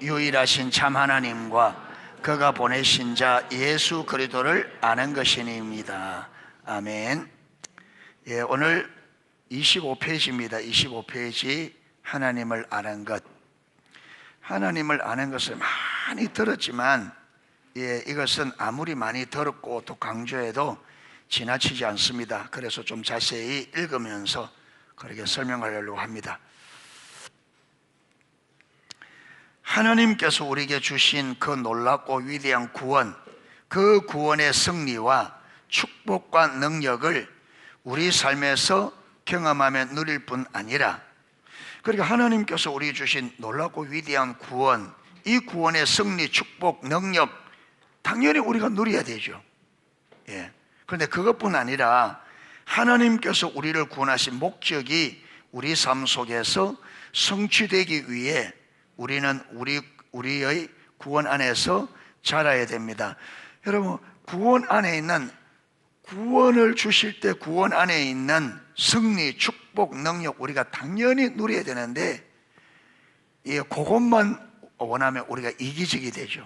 유일하신 참 하나님과 그가 보내신 자 예수 그리스도를 아는 것이니입니다. 아멘. 예, 오늘 25페이지입니다. 25페이지 하나님을 아는 것. 하나님을 아는 것을 많이 들었지만 이것은 아무리 많이 들었고 또 강조해도 지나치지 않습니다. 그래서 좀 자세히 읽으면서 그렇게 설명하려고 합니다. 하나님께서 우리에게 주신 그 놀랍고 위대한 구원, 그 구원의 승리와 축복과 능력을 우리 삶에서 경험하며 누릴 뿐 아니라, 그러니까 하나님께서 우리에게 주신 놀랍고 위대한 구원, 이 구원의 승리, 축복, 능력 당연히 우리가 누려야 되죠. 그런데 그것뿐 아니라 하나님께서 우리를 구원하신 목적이 우리 삶 속에서 성취되기 위해 우리는 우리의 구원 안에서 자라야 됩니다. 여러분, 구원 안에 있는, 구원을 주실 때 구원 안에 있는 승리, 축복, 능력 우리가 당연히 누려야 되는데, 그것만 원하면 우리가 이기적이 되죠.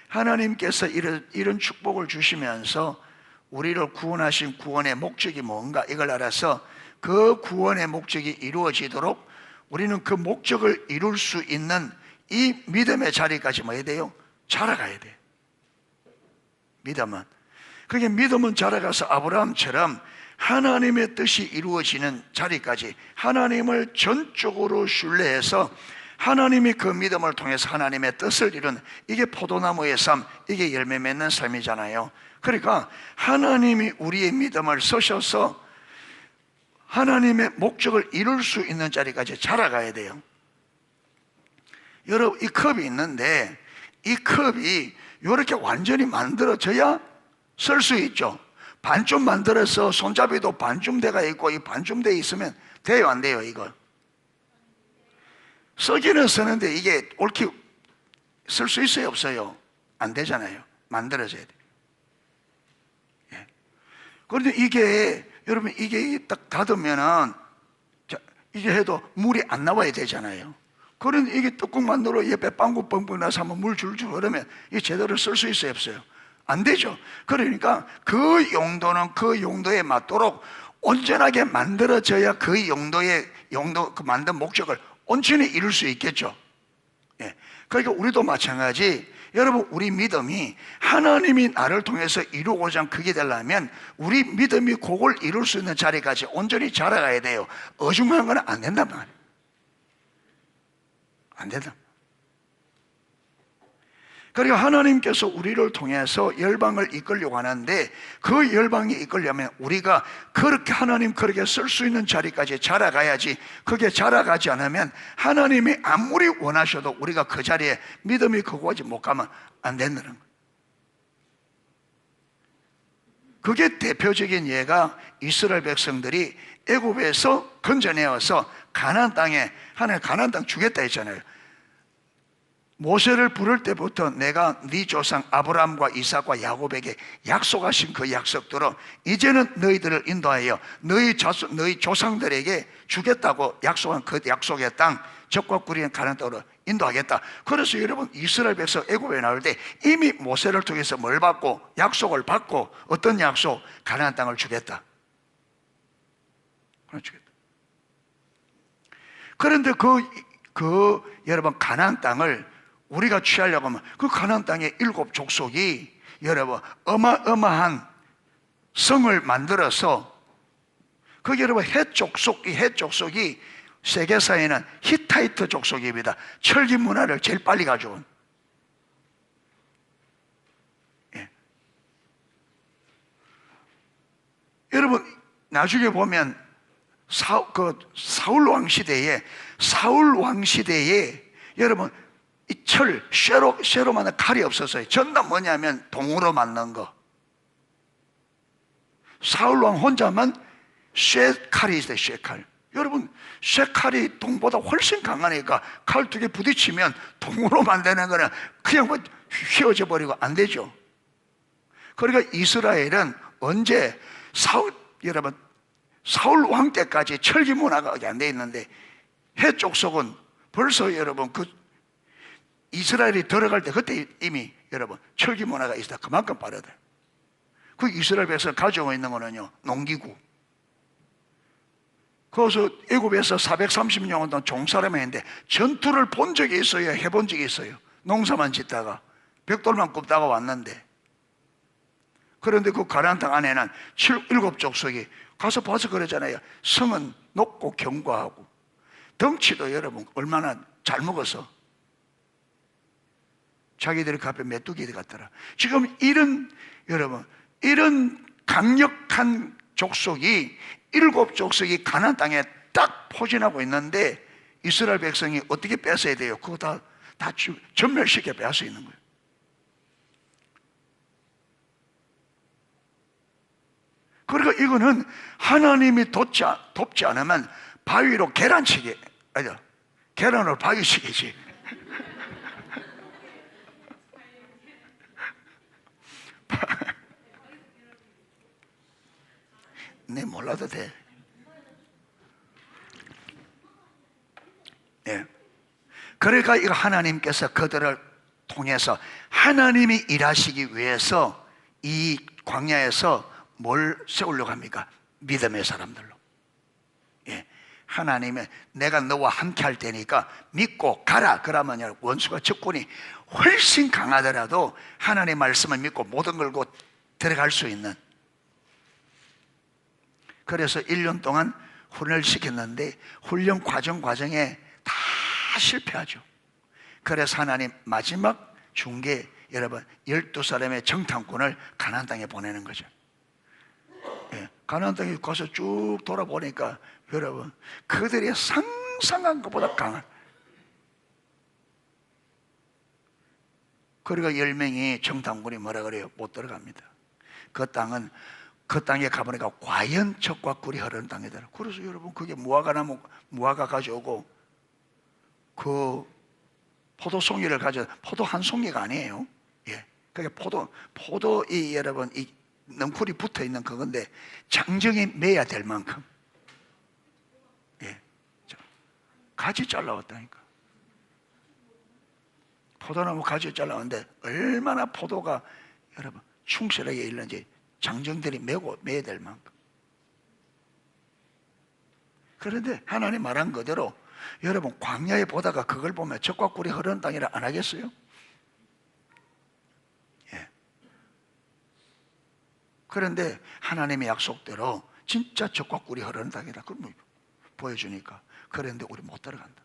하나님께서 이런 축복을 주시면서 우리를 구원하신 구원의 목적이 뭔가 이걸 알아서 그 구원의 목적이 이루어지도록 우리는 그 목적을 이룰 수 있는 이 믿음의 자리까지 뭐 해야 돼요? 자라가야 돼요. 믿음은. 그게 믿음은 자라가서 아브라함처럼 하나님의 뜻이 이루어지는 자리까지 하나님을 전적으로 신뢰해서 하나님이 그 믿음을 통해서 하나님의 뜻을 이룬, 이게 포도나무의 삶, 이게 열매 맺는 삶이잖아요. 그러니까 하나님이 우리의 믿음을 쓰셔서 하나님의 목적을 이룰 수 있는 자리까지 자라가야 돼요. 여러분, 이 컵이 있는데 이 컵이 이렇게 완전히 만들어져야 쓸 수 있죠. 반쯤 만들어서 손잡이도 반쯤 돼가 있고 이 반쯤 돼 있으면 돼요, 안 돼요? 이거 쓰기는 쓰는데 이게 옳게 쓸 수 있어요, 없어요? 안 되잖아요. 만들어져야 돼요. 그런데 이게 여러분, 이게 딱 닫으면은 이게 해도 물이 안 나와야 되잖아요. 그런데 이게 뚜껑 만들어 옆에 빵구 뻥뻥 나서 한번 물 줄줄 흐르면 이게 제대로 쓸 수 있어요, 없어요? 안 되죠. 그러니까 그 용도는 그 용도에 맞도록 온전하게 만들어져야 그 그 만든 목적을 온전히 이룰 수 있겠죠. 그러니까 우리도 마찬가지. 여러분, 우리 믿음이 하나님이 나를 통해서 이루고자 그게 되려면 우리 믿음이 그걸 이룰 수 있는 자리까지 온전히 자라가야 돼요. 어중한 건 안 된단 말이에요. 안 된다. 그러니까 하나님께서 우리를 통해서 열방을 이끌려고 하는데 그 열방이 이끌려면 우리가 그렇게 하나님 그렇게 쓸 수 있는 자리까지 자라가야지. 그게 자라가지 않으면 하나님이 아무리 원하셔도 우리가 그 자리에 믿음이 거기까지 못 가면 안 된다는 거예요. 그게 대표적인 예가 이스라엘 백성들이 애굽에서 건져내어서 가나안 땅에, 하나님 가나안 땅 주겠다 했잖아요. 모세를 부를 때부터 내가 네 조상 아브라함과 이삭과 야곱에게 약속하신 그 약속대로 이제는 너희들을 인도하여 너희 조상들에게 주겠다고 약속한 그 약속의 땅, 적과 꿀이는 가나안 땅으로 인도하겠다. 그래서 여러분, 이스라엘 백성 애굽에 나올 때 이미 모세를 통해서 뭘 받고, 약속을 받고, 어떤 약속? 가나안 땅을 주겠다. 그런데 여러분, 가나안 땅을 우리가 취하려고 하면 그 가나안 땅의 7 족속이 여러분 어마어마한 성을 만들어서, 그게 여러분 헷 족속이 세계사에는 히타이트 족속입니다. 철기 문화를 제일 빨리 가져온. 여러분, 나중에 보면 사울 왕 시대에 여러분 이 쇠로 만든 칼이 없었어요. 전부 뭐냐면 동으로 만든 거. 사울왕 혼자만 쇠칼이 있어요. 쇠칼. 여러분, 쇠칼이 동보다 훨씬 강하니까 칼 2개 부딪히면 동으로 만드는 거는 그냥 뭐 휘어져 버리고 안 되죠. 그러니까 이스라엘은 언제 여러분 사울왕 때까지 철기 문화가 안 돼 있는데 해 족속은 벌써 여러분 이스라엘이 들어갈 때 그때 이미 여러분 철기 문화가 있었다. 그만큼 빠르다. 그 이스라엘 백성 가지고 있는 거는요, 농기구. 거기서 애굽에서 430년 동안 종사람이 했는데 전투를 본 적이 있어요? 해본 적이 있어요? 농사만 짓다가 벽돌만 굽다가 왔는데, 그런데 그 가나안 땅 안에는 7족속이 가서 봐서 그러잖아요. 성은 높고 견고하고 덩치도 여러분 얼마나 잘 먹어서 자기들이 그 앞에 메뚜기 같더라. 지금 여러분 이런 강력한 족속이 7족속이 가나안 땅에 딱 포진하고 있는데 이스라엘 백성이 어떻게 뺏어야 돼요? 그거 다 전멸시켜 뺏을 수 있는 거예요. 그러니까 이거는 하나님이 돕지 않으면 바위로 계란치기, 아니요, 계란으로 바위치기지. 네, 몰라도 돼. 네. 그러니까 이거 하나님께서 그들을 통해서 하나님이 일하시기 위해서 이 광야에서 뭘 세우려고 합니까? 믿음의 사람들로. 예. 하나님은 내가 너와 함께 할 테니까 믿고 가라. 그러면 원수가 적군이 훨씬 강하더라도 하나님의 말씀을 믿고 모든 걸고 들어갈 수 있는. 그래서 1년 동안 훈련을 시켰는데 훈련 과정에 다 실패하죠. 그래서 하나님 마지막 중계, 여러분 12사람의 정탐꾼을 가나안 땅에 보내는 거죠. 예, 가나안 땅에 가서 쭉 돌아보니까 여러분 그들이 상상한 것보다 강한. 그러니까 10명이 정탐꾼이 뭐라 그래요? 못 들어갑니다. 그 땅에 가보니까 과연 젖과 꿀이 흐르는 땅이더라. 그래서 여러분 그게 무화과 가져오고 그 포도송이를 포도 한 송이가 아니에요. 예, 그게 포도 여러분 이 넝쿨이 붙어 있는 그건데 장정에 매야 될 만큼, 예, 가지 잘라왔다니까. 포도나무 가지 잘라왔는데 얼마나 포도가 여러분 충실하게 일는지 장정들이 매야 될 만큼. 그런데 하나님 말한 그대로 여러분 광야에 보다가 그걸 보면 젖과 꿀이 흐르는 땅이라 안 하겠어요? 예. 그런데 하나님의 약속대로 진짜 젖과 꿀이 흐르는 땅이다. 그걸 보여주니까. 그런데 우리 못 들어간다.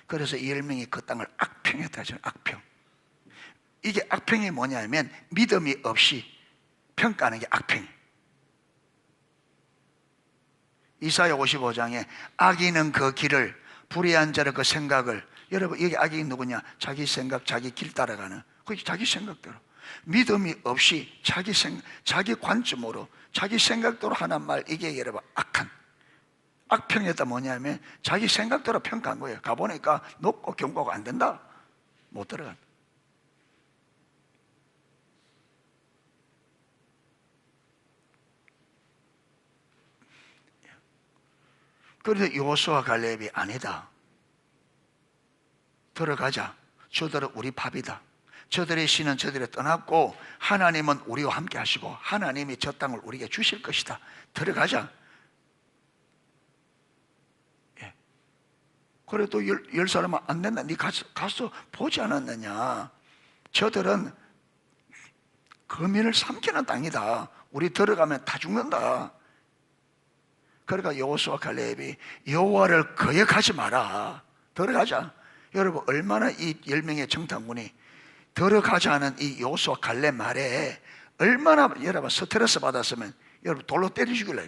그래서 이 10명이 그 땅을 악평했다 하잖아요. 악평. 이게 악평이 뭐냐면 믿음이 없이 평가하는 게 악평이에요. 이사야 55장에 악인은 그 길을, 불의한 자는 그 생각을, 여러분 여기 악인이 누구냐? 자기 생각, 자기 길 따라가는, 그게 자기 생각대로, 믿음이 없이 자기 관점으로 자기 생각대로 하는 말, 이게 여러분 악평이었다. 뭐냐면 자기 생각대로 평가한 거예요. 가보니까 높고 견고가 안 된다, 못 들어간다. 그런데 여호수아 갈렙이 아니다. 들어가자. 저들은 우리 밥이다. 저들의 신은 저들이 떠났고 하나님은 우리와 함께 하시고 하나님이 저 땅을 우리에게 주실 것이다. 들어가자. 예. 그래도 10사람은 안 된다. 네 가서 보지 않았느냐. 저들은 거민을 삼키는 땅이다. 우리 들어가면 다 죽는다. 그러니까 여호수아 갈렙이 여호와를 거역하지 마라. 들어가자. 여러분 얼마나 이 10명의 정탐꾼이 들어가자는 이 여호수아 갈렙 말에 얼마나 여러분 스트레스 받았으면 여러분 돌로 때려 죽일래.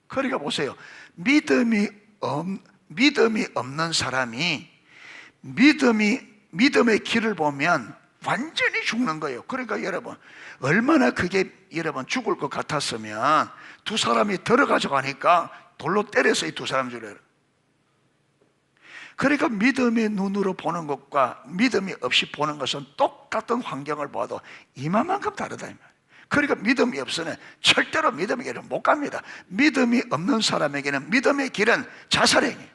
그러니까 보세요. 믿음이 없는 사람이 믿음의 길을 보면 완전히 죽는 거예요. 그러니까 여러분 얼마나 그게 여러분 죽을 것 같았으면 두 사람이 들어가자고 하니까 돌로 때려서 이 두 사람 죽여요. 그러니까 믿음의 눈으로 보는 것과 믿음이 없이 보는 것은 똑같은 환경을 봐도 이만큼 다르다 이 말이에요. 그러니까 믿음이 없으면 절대로 믿음의 길은 못 갑니다. 믿음이 없는 사람에게는 믿음의 길은 자살행위예요.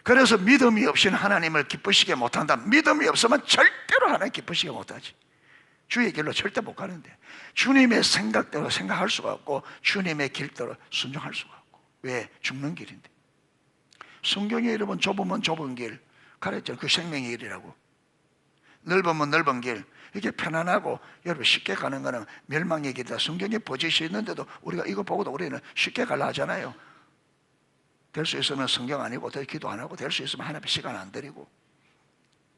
그래서 믿음이 없이는 하나님을 기쁘시게 못한다. 믿음이 없으면 절대로 하나님 기쁘시게 못하지. 주의 길로 절대 못 가는데, 주님의 생각대로 생각할 수가 없고 주님의 길대로 순종할 수가 없고. 왜? 죽는 길인데. 성경에 여러분 좁으면 좁은 길 가르쳤잖아요. 그 생명의 길이라고. 넓으면 넓은 길, 이게 편안하고 여러분 쉽게 가는 거는 멸망의 길이다. 성경에 버젓이 있는데도 우리가 이거 보고도 우리는 쉽게 가려 하잖아요. 될 수 있으면 성경 아니고 기도 안 하고, 될 수 있으면 하나님 시간 안 들이고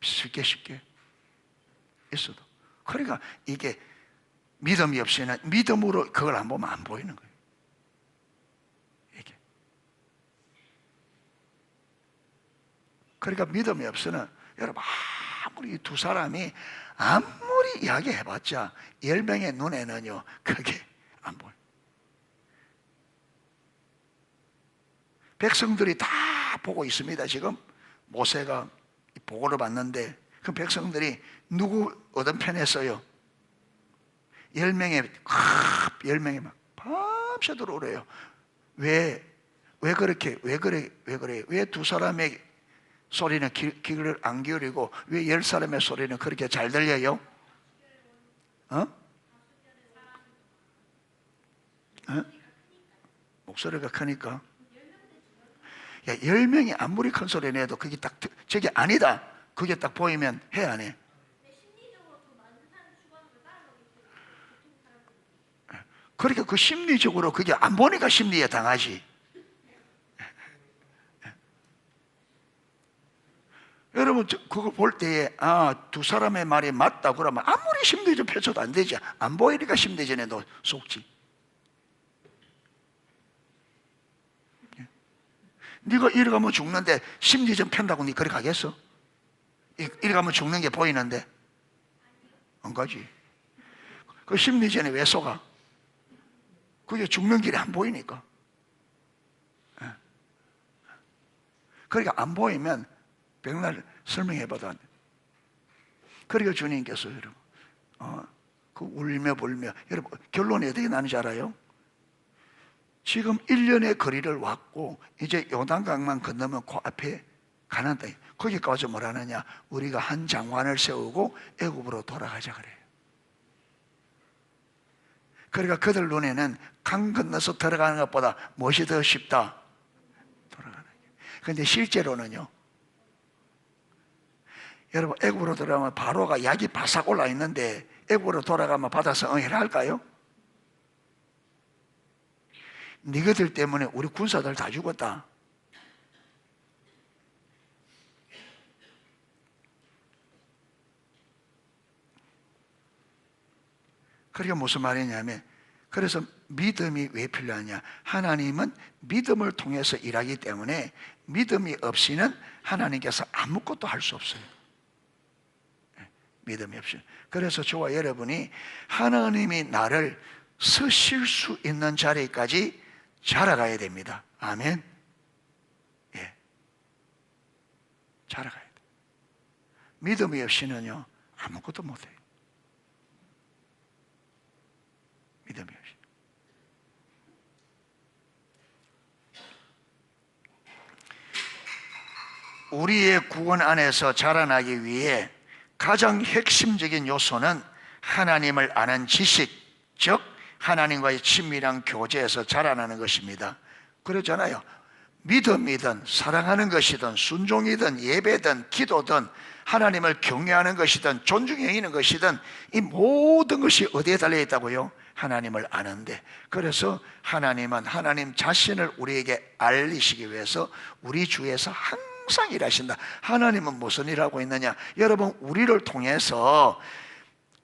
쉽게 있어도. 그러니까 이게 믿음이 없이는, 믿음으로 그걸 안 보면 안 보이는 거예요. 이게. 그러니까 믿음이 없으면 여러분 아무리 이 두 사람이 아무리 이야기해봤자 10명의 눈에는요 그게 안 보여요. 백성들이 다 보고 있습니다. 지금 모세가 보고를 받는데 그 백성들이 누구 어떤 편에 서요? 10명이 막 밤새도록 오래요. 왜 그렇게 왜 그래? 왜 두 사람의 소리는 귀를 안 기울이고 왜 10사람의 소리는 그렇게 잘 들려요? 목소리가 크니까. 야, 10명이 아무리 큰 소리 내도 그게 딱 저게 아니다, 그게 딱 보이면 해 안 해? 그러니까 그 심리적으로 그게 안 보니까 심리에 당하지. 여러분 그거 볼 때에 두 사람의 말이 맞다 그러면 아무리 심리적 펼쳐도 안 되지. 안 보이니까 심리전에도 속지. 네가 이리 가면 죽는데 심리전 편다고 네 그리 가겠어? 이리 가면 죽는 게 보이는데 안 가지. 그 심리전에 왜 속아? 그게 죽는 길이 안 보이니까. 그러니까 안 보이면 백날 설명해봐도 안 돼. 그러니까 주님께서 여러분 그 울며 불며, 여러분 결론이 어떻게 나는지 알아요? 지금 1년의 거리를 왔고 이제 요단강만 건너면 그 앞에 가나안 땅, 거기까지 뭘 하느냐? 우리가 한 장관을 세우고 애굽으로 돌아가자 그래요. 그러니까 그들 눈에는 강 건너서 들어가는 것보다 무엇이 더 쉽다? 돌아가는 게. 그런데 실제로는요, 여러분 애굽으로 돌아가면 바로가 약이 바싹 올라 있는데 애굽으로 돌아가면 받아서 응해를 할까요? 니희들 때문에 우리 군사들 다 죽었다. 그러니까 무슨 말이냐면, 그래서 믿음이 왜 필요하냐? 하나님은 믿음을 통해서 일하기 때문에 믿음이 없이는 하나님께서 아무것도 할 수 없어요. 믿음이 없이. 그래서 저와 여러분이 하나님이 나를 서실 수 있는 자리까지 자라가야 됩니다. 아멘. 예. 자라가야 돼. 믿음이 없이는요 아무것도 못해요. 믿음이 없이. 우리의 구원 안에서 자라나기 위해 가장 핵심적인 요소는 하나님을 아는 지식, 즉 하나님과의 친밀한 교제에서 자라나는 것입니다. 그러잖아요. 믿음이든 사랑하는 것이든 순종이든 예배든 기도든 하나님을 경외하는 것이든 존중해 있는 것이든 이 모든 것이 어디에 달려있다고요? 하나님을 아는데. 그래서 하나님은 하나님 자신을 우리에게 알리시기 위해서 우리 주에서 항상 일하신다. 하나님은 무슨 일을 하고 있느냐? 여러분 우리를 통해서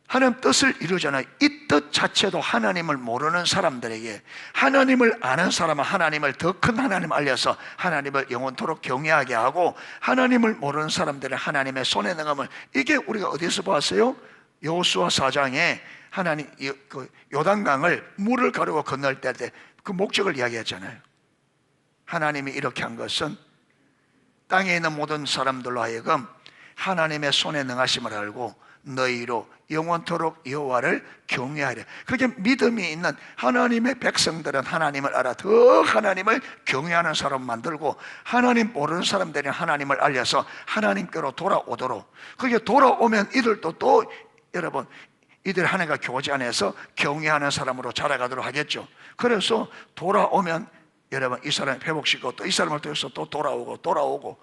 하나님 뜻을 이루잖아요. 이 뜻 자체도 하나님을 모르는 사람들에게, 하나님을 아는 사람은 하나님을 더 큰 하나님을 알려서 하나님을 영원토록 경외하게 하고, 하나님을 모르는 사람들은 하나님의 손에 능함을, 이게 우리가 어디서 봤어요? 여호수아 4장에 하나님 그 요단강을 물을 가르고 건널 때 그 목적을 이야기했잖아요. 하나님이 이렇게 한 것은 땅에 있는 모든 사람들로 하여금 하나님의 손에 능하심을 알고 너희로 영원토록 여호와를 경외하리라. 그게 믿음이 있는 하나님의 백성들은 하나님을 알아 더 하나님을 경외하는 사람 만들고, 하나님 모르는 사람들은 하나님을 알려서 하나님께로 돌아오도록, 그게 돌아오면 이들도 또 여러분 이들 하나님과 교제 안에서 경외하는 사람으로 자라가도록 하겠죠. 그래서 돌아오면 여러분 이 사람이 회복시키고 또 이 사람을 통해서 또 돌아오고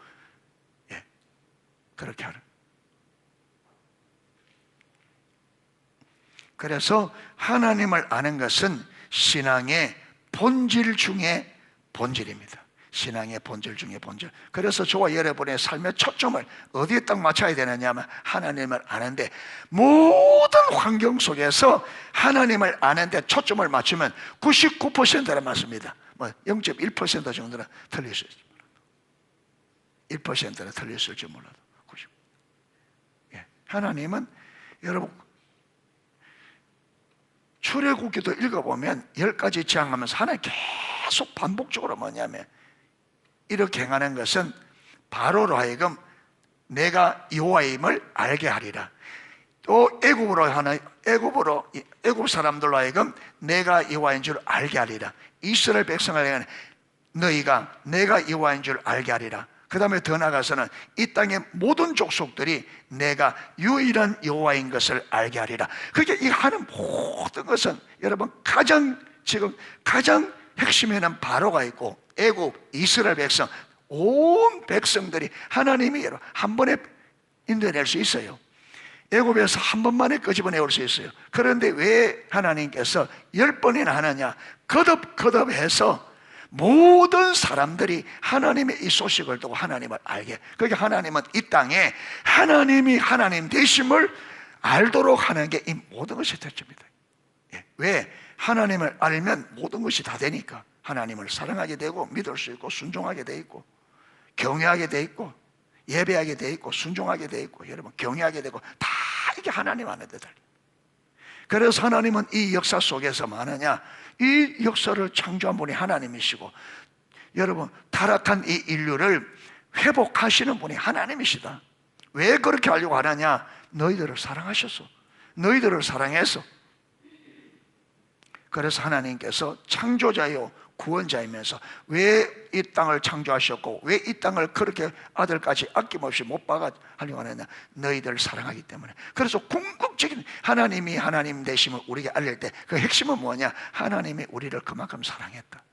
예, 그렇게 하는. 그래서 하나님을 아는 것은 신앙의 본질 중에 본질입니다. 신앙의 본질 중에 본질. 그래서 저와 여러분의 삶의 초점을 어디에 딱 맞춰야 되느냐 하면 하나님을 아는데, 모든 환경 속에서 하나님을 아는데 초점을 맞추면 99%는 맞습니다. 뭐 0.1% 정도는 틀릴 수 있습니다. 1%는 틀릴 수 있을지 몰라도 90. 예. 하나님은 여러분 출애굽기도 읽어보면 10가지 재앙하면서 하나님 계속 반복적으로 뭐냐면 이렇게 행하는 것은 바로로 하여금 내가 여호와임을 알게 하리라. 또 애굽 사람들로 하여금 내가 여호와인 줄 알게 하리라. 이스라엘 백성에게는 너희가 내가 여호와인 줄 알게 하리라. 그 다음에 더 나아가서는 이 땅의 모든 족속들이 내가 유일한 여호와인 것을 알게 하리라. 그게 이 하는 모든 것은 여러분 지금 가장 핵심에는 바로가 있고 애굽 이스라엘 백성 온 백성들이 하나님이 한 번에 인도해낼 수 있어요. 애굽에서 한 번만에 끄집어내올 수 있어요. 그런데 왜 하나님께서 10번이나 하느냐? 거듭해서 모든 사람들이 하나님의 이 소식을 듣고 하나님을 알게. 그러니까 하나님은 이 땅에 하나님이 하나님 되심을 알도록 하는 게 이 모든 것이 대점입니다. 왜? 하나님을 알면 모든 것이 다 되니까. 하나님을 사랑하게 되고 믿을 수 있고 순종하게 돼 있고 경외하게 돼 있고 예배하게 돼 있고 순종하게 돼 있고 여러분 경외하게 되고 다 이게 하나님 안에 달려. 그래서 하나님은 이 역사 속에서 뭐 하느냐? 이 역사를 창조한 분이 하나님이시고 여러분 타락한 이 인류를 회복하시는 분이 하나님이시다. 왜 그렇게 하려고 하느냐? 너희들을 사랑하셔서, 너희들을 사랑해서. 그래서 하나님께서 창조자요 구원자이면서 왜 이 땅을 창조하셨고 왜 이 땅을 그렇게 아들까지 아낌없이 못 박아 하려고 하느냐? 너희들을 사랑하기 때문에. 그래서 궁극적인 하나님이 하나님 되심을 우리에게 알릴 때 그 핵심은 뭐냐? 하나님이 우리를 그만큼 사랑했다.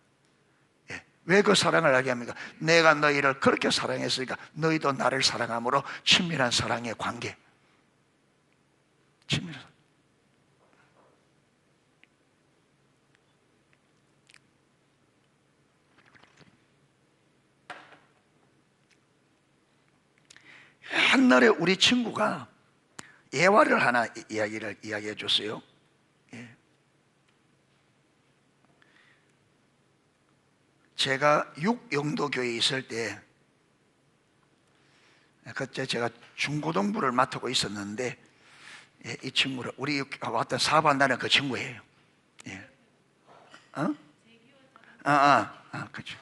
왜 그 사랑을 하게 합니까? 내가 너희를 그렇게 사랑했으니까 너희도 나를 사랑함으로 친밀한 사랑의 관계. 친밀한 사랑. 옛날에 우리 친구가 예화를 하나 이야기해 줬어요. 제가 6영도교회에 있을 때 그때 제가 중고등부를 맡고 있었는데 이 친구를 우리 왔던 사업한다는 그 친구예요. 그렇죠.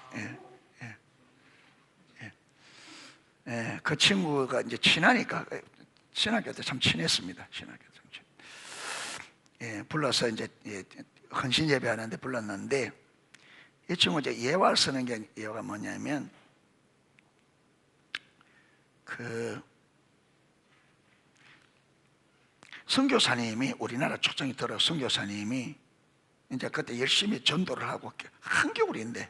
그 친구가 이제 친하니까 신학교 때 참 친했습니다. 신학교 참 불러서 이제 헌신 예배하는데 불렀는데 이 친구 이제 예화를 쓰는 게 예화가 뭐냐면 그 선교사님이 우리나라 초청이 들어 선교사님이 이제 그때 열심히 전도를 하고 한겨울인데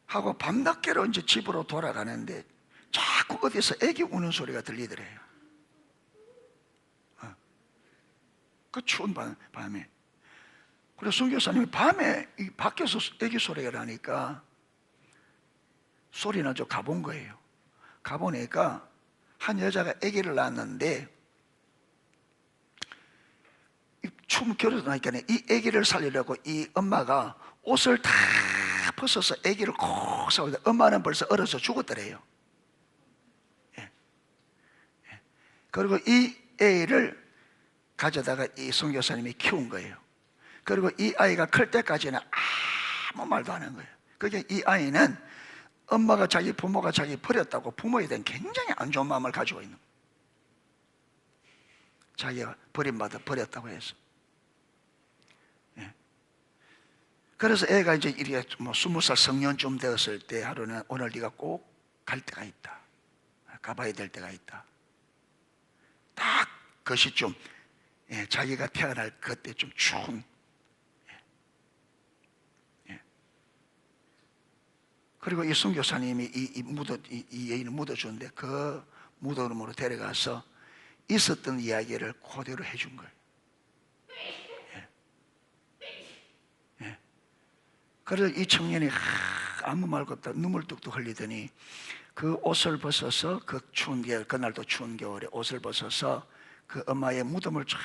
하고 밤늦게로 이제 집으로 돌아가는데 자꾸 어디서 애기 우는 소리가 들리더래요. 그 추운 밤에. 그래서 선교사님이 밤에 이 밖에서 애기 소리가 나니까 소리나 좀 가본 거예요. 가보니까 한 여자가 아기를 낳았는데 추운 겨울에 나니까 이 아기를 살리려고 이 엄마가 옷을 다 벗어서 아기를 콕 싸우는데 엄마는 벌써 얼어서 죽었더래요. 그리고 이 애를 가져다가 이 선교사님이 키운 거예요. 그리고 이 아이가 클 때까지는 아무 말도 안 하는 거예요. 그러니까 이 아이는 엄마가 자기 부모가 자기 버렸다고 부모에 대한 굉장히 안 좋은 마음을 가지고 있는 거예요. 자기가 버림받아 버렸다고 해서. 예. 그래서 애가 이제 이렇게 뭐 20살 성년쯤 되었을 때 하루는 오늘 네가 꼭 갈 때가 있다. 가봐야 될 때가 있다. 딱 그 시점, 예, 자기가 태어날 그때 좀 추운, 예. 그리고 이 선교사님이 이 여인을 묻어주는데 그 무덤으로 데려가서 있었던 이야기를 그대로 해준 거예요. 예. 예. 그래서 이 청년이 아무 말도 없다 눈물 뚝뚝 흘리더니 그 옷을 벗어서 그 추운 겨울, 그날도 추운 겨울에 옷을 벗어서 그 엄마의 무덤을 쫙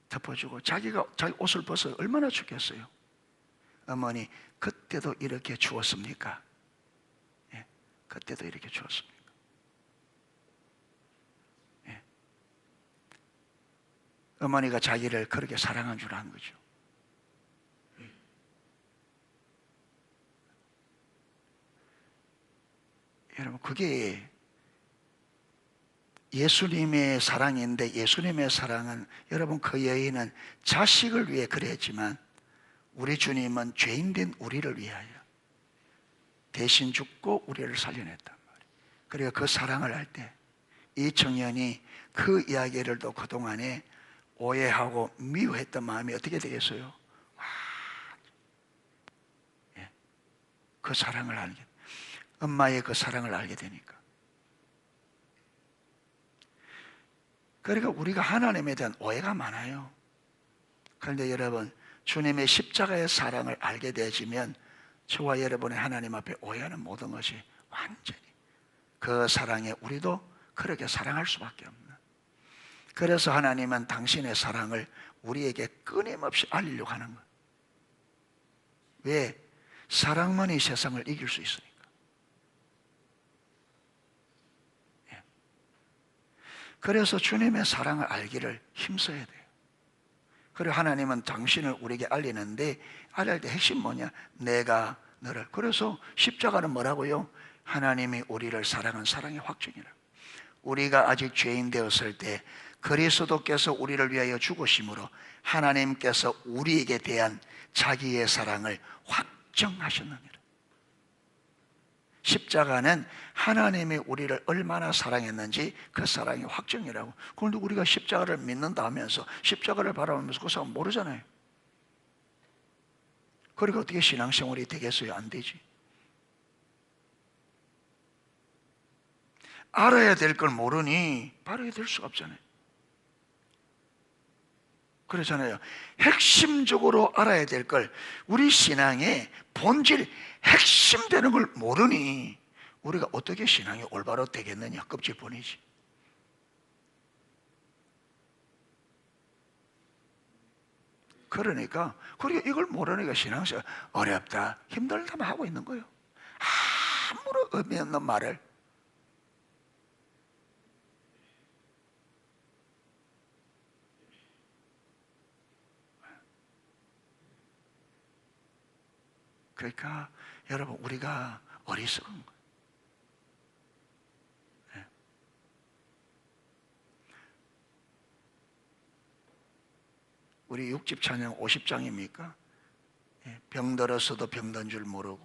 덮어주고 자기 옷을 벗어 얼마나 춥겠어요. 어머니 그때도 이렇게 추웠습니까? 예, 그때도 이렇게 추웠습니까? 예. 어머니가 자기를 그렇게 사랑한 줄 아는 거죠. 여러분 그게 예수님의 사랑인데 예수님의 사랑은 여러분 그 여인은 자식을 위해 그랬지만 우리 주님은 죄인된 우리를 위하여 대신 죽고 우리를 살려냈단 말이에요. 그리고 그 사랑을 할 때 이 청년이 그 이야기를 또 그동안에 오해하고 미워했던 마음이 어떻게 되겠어요? 와, 예. 그 사랑을 알게, 엄마의 그 사랑을 알게 되니까. 그러니까 우리가 하나님에 대한 오해가 많아요. 그런데 여러분 주님의 십자가의 사랑을 알게 되어지면 저와 여러분의 하나님 앞에 오해하는 모든 것이 완전히 그 사랑에 우리도 그렇게 사랑할 수밖에 없는. 그래서 하나님은 당신의 사랑을 우리에게 끊임없이 알리려고 하는 거예요. 왜? 사랑만이 세상을 이길 수 있으니까. 예. 그래서 주님의 사랑을 알기를 힘써야 돼요. 그리고 하나님은 당신을 우리에게 알리는데 알릴 때 핵심 뭐냐? 내가 너를. 그래서 십자가는 뭐라고요? 하나님이 우리를 사랑한 사랑의 확증이라고. 우리가 아직 죄인 되었을 때 그리스도께서 우리를 위하여 죽으심으로 하나님께서 우리에게 대한 자기의 사랑을 확정하셨느니라. 십자가는 하나님이 우리를 얼마나 사랑했는지 그 사랑의 확정이라고. 그런데 우리가 십자가를 믿는다 하면서 십자가를 바라보면서 그 사람 모르잖아요. 그리고 어떻게 신앙생활이 되겠어요? 안 되지. 알아야 될 걸 모르니 바르게 될 수가 없잖아요. 그렇잖아요. 핵심적으로 알아야 될 걸, 우리 신앙의 본질, 핵심 되는 걸 모르니 우리가 어떻게 신앙이 올바로 되겠느냐? 껍질 뿐이지. 그러니까 이걸 모르니까 신앙생활 어렵다, 힘들다만 하고 있는 거예요. 아무런 의미 없는 말을. 그러니까 여러분 우리가 어리석은 거예요. 네. 우리 6집 찬양 50장입니까? 병들었어도 병든 줄 모르고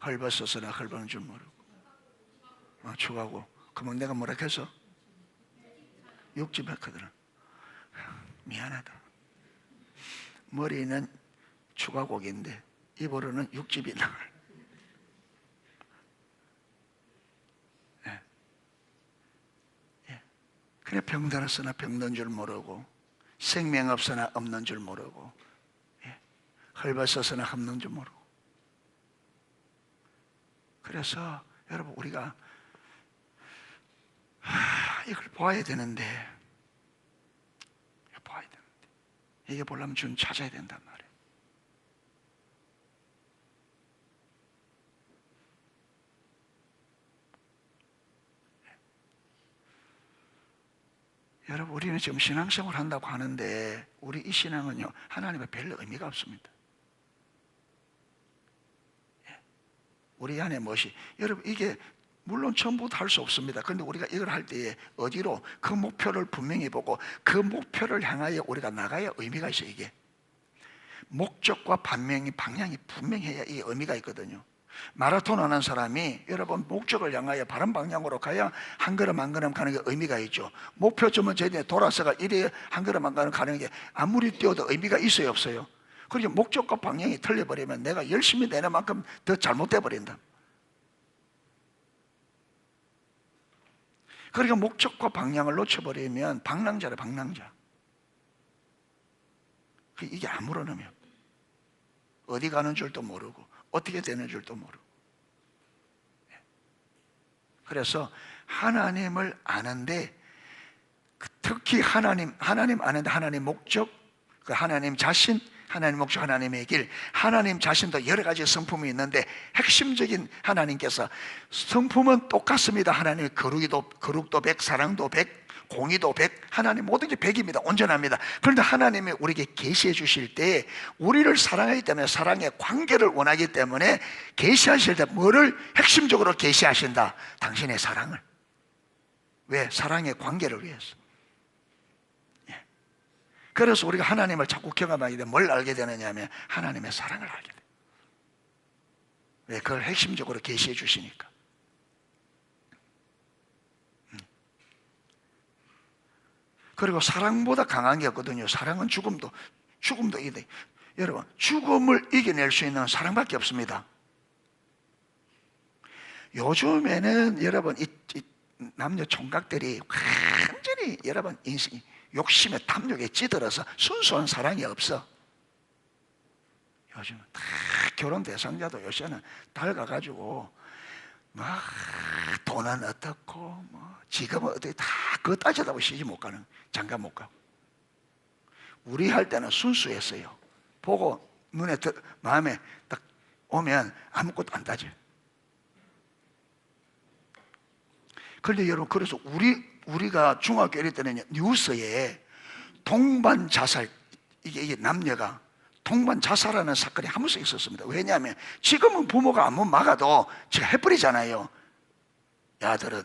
헐벗었으나 헐벗은 줄 모르고 축하고. 그러면 내가 뭐라 해서 6집 했거든. 미안하다. 머리는 추가곡인데 입으로는 6집이 나와요. 예. 예. 그래 병들었으나 병든 줄 모르고 생명 없으나 없는 줄 모르고, 예. 헐벗었으나 없는 줄 모르고. 그래서 여러분 우리가 이걸 보아야 되는데 이게 보려면 주님 찾아야 된단 말이에요. 여러분 우리는 지금 신앙생활 한다고 하는데 우리 이 신앙은요 하나님의 별 의미가 없습니다. 우리 안에 무엇이, 여러분 이게 물론 전부 다 할 수 없습니다. 그런데 우리가 이걸 할 때에 어디로, 그 목표를 분명히 보고 그 목표를 향하여 우리가 나가야 의미가 있어요. 이게 목적과 방향이 분명해야 이 의미가 있거든요. 마라톤 하는 사람이 여러분 목적을 향하여 바른 방향으로 가야 한 걸음 한 걸음 가는 게 의미가 있죠. 목표점은 저희들이 돌아서가 이래 한 걸음 한 걸음 가는 게 아무리 뛰어도 의미가 있어요, 없어요? 그러니까 목적과 방향이 틀려버리면 내가 열심히 내는 만큼 더 잘못돼 버린다. 그러니까 목적과 방향을 놓쳐버리면 방랑자래, 방랑자. 이게 아무런 의미 없다. 어디 가는 줄도 모르고 어떻게 되는 줄도 모르고. 그래서 하나님을 아는데, 특히 하나님 아는데 하나님 목적, 그 하나님 자신, 하나님 목적, 하나님의 길, 하나님 자신도 여러 가지 성품이 있는데 핵심적인 하나님께서 성품은 똑같습니다. 하나님의 거룩도 100, 사랑도 100, 공의도 100, 하나님 모든 게 100입니다. 온전합니다. 그런데 하나님이 우리에게 계시해 주실 때 우리를 사랑하기 때문에, 사랑의 관계를 원하기 때문에 계시하실 때 뭐를 핵심적으로 계시하신다? 당신의 사랑을. 왜? 사랑의 관계를 위해서. 그래서 우리가 하나님을 자꾸 경험하게 되면 뭘 알게 되느냐 하면 하나님의 사랑을 알게 돼요. 왜? 그걸 핵심적으로 계시해 주시니까. 그리고 사랑보다 강한 게 없거든요. 사랑은 죽음도 이기다. 여러분, 죽음을 이겨낼 수 있는 사랑밖에 없습니다. 요즘에는 여러분 이 남녀 총각들이 완전히 여러분 인생이 욕심에 탐욕에 찌들어서 순수한 사랑이 없어. 요즘 다 결혼 대상자도 요새는 낡아가지고 막 돈은 어떻고 뭐 직업은 어떻게 다 그거 따져다보고 시집 못 가는, 장가 못 가고. 우리 할 때는 순수했어요. 보고 눈에 마음에 딱 오면 아무것도 안 따져요. 그런데 여러분, 그래서 우리가 중학교 1일 때는 뉴스에 동반 자살, 이게 남녀가 동반 자살하는 사건이 한 번씩 있었습니다. 왜냐하면 지금은 부모가 아무 막아도 제가 해버리잖아요. 야들은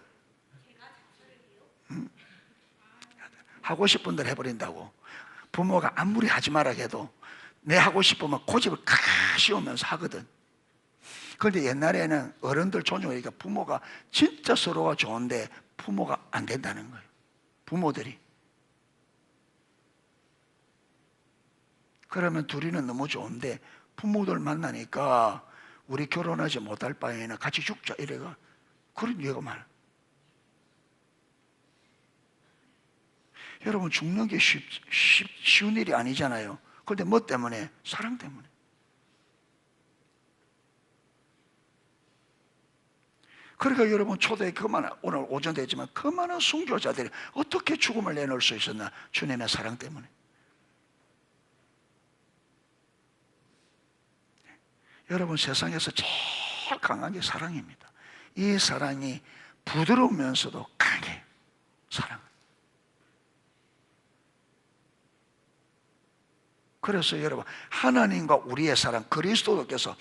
하고 싶은 대로 해버린다고. 부모가 아무리 하지 말라 해도 내 하고 싶으면 고집을 씌우면서 하거든. 그런데 옛날에는 어른들 존중하니까 부모가 진짜 서로가 좋은데 부모가 안 된다는 거예요. 부모들이. 그러면 둘이는 너무 좋은데 부모들 만나니까 우리 결혼하지 못할 바에는 같이 죽자 이래가, 그런 얘기가 많아요. 여러분, 죽는 게 쉬운 일이 아니잖아요. 그런데 뭐 때문에? 사랑 때문에. 그러니까 여러분, 초대에 오늘 오전 되지만 그 많은 순교자들이 어떻게 죽음을 내놓을 수 있었나? 주님의 사랑 때문에. 여러분, 세상에서 제일 강한 게 사랑입니다. 이 사랑이 부드러우면서도 강해요. 사랑. 그래서 여러분, 하나님과 우리의 사랑, 그리스도께서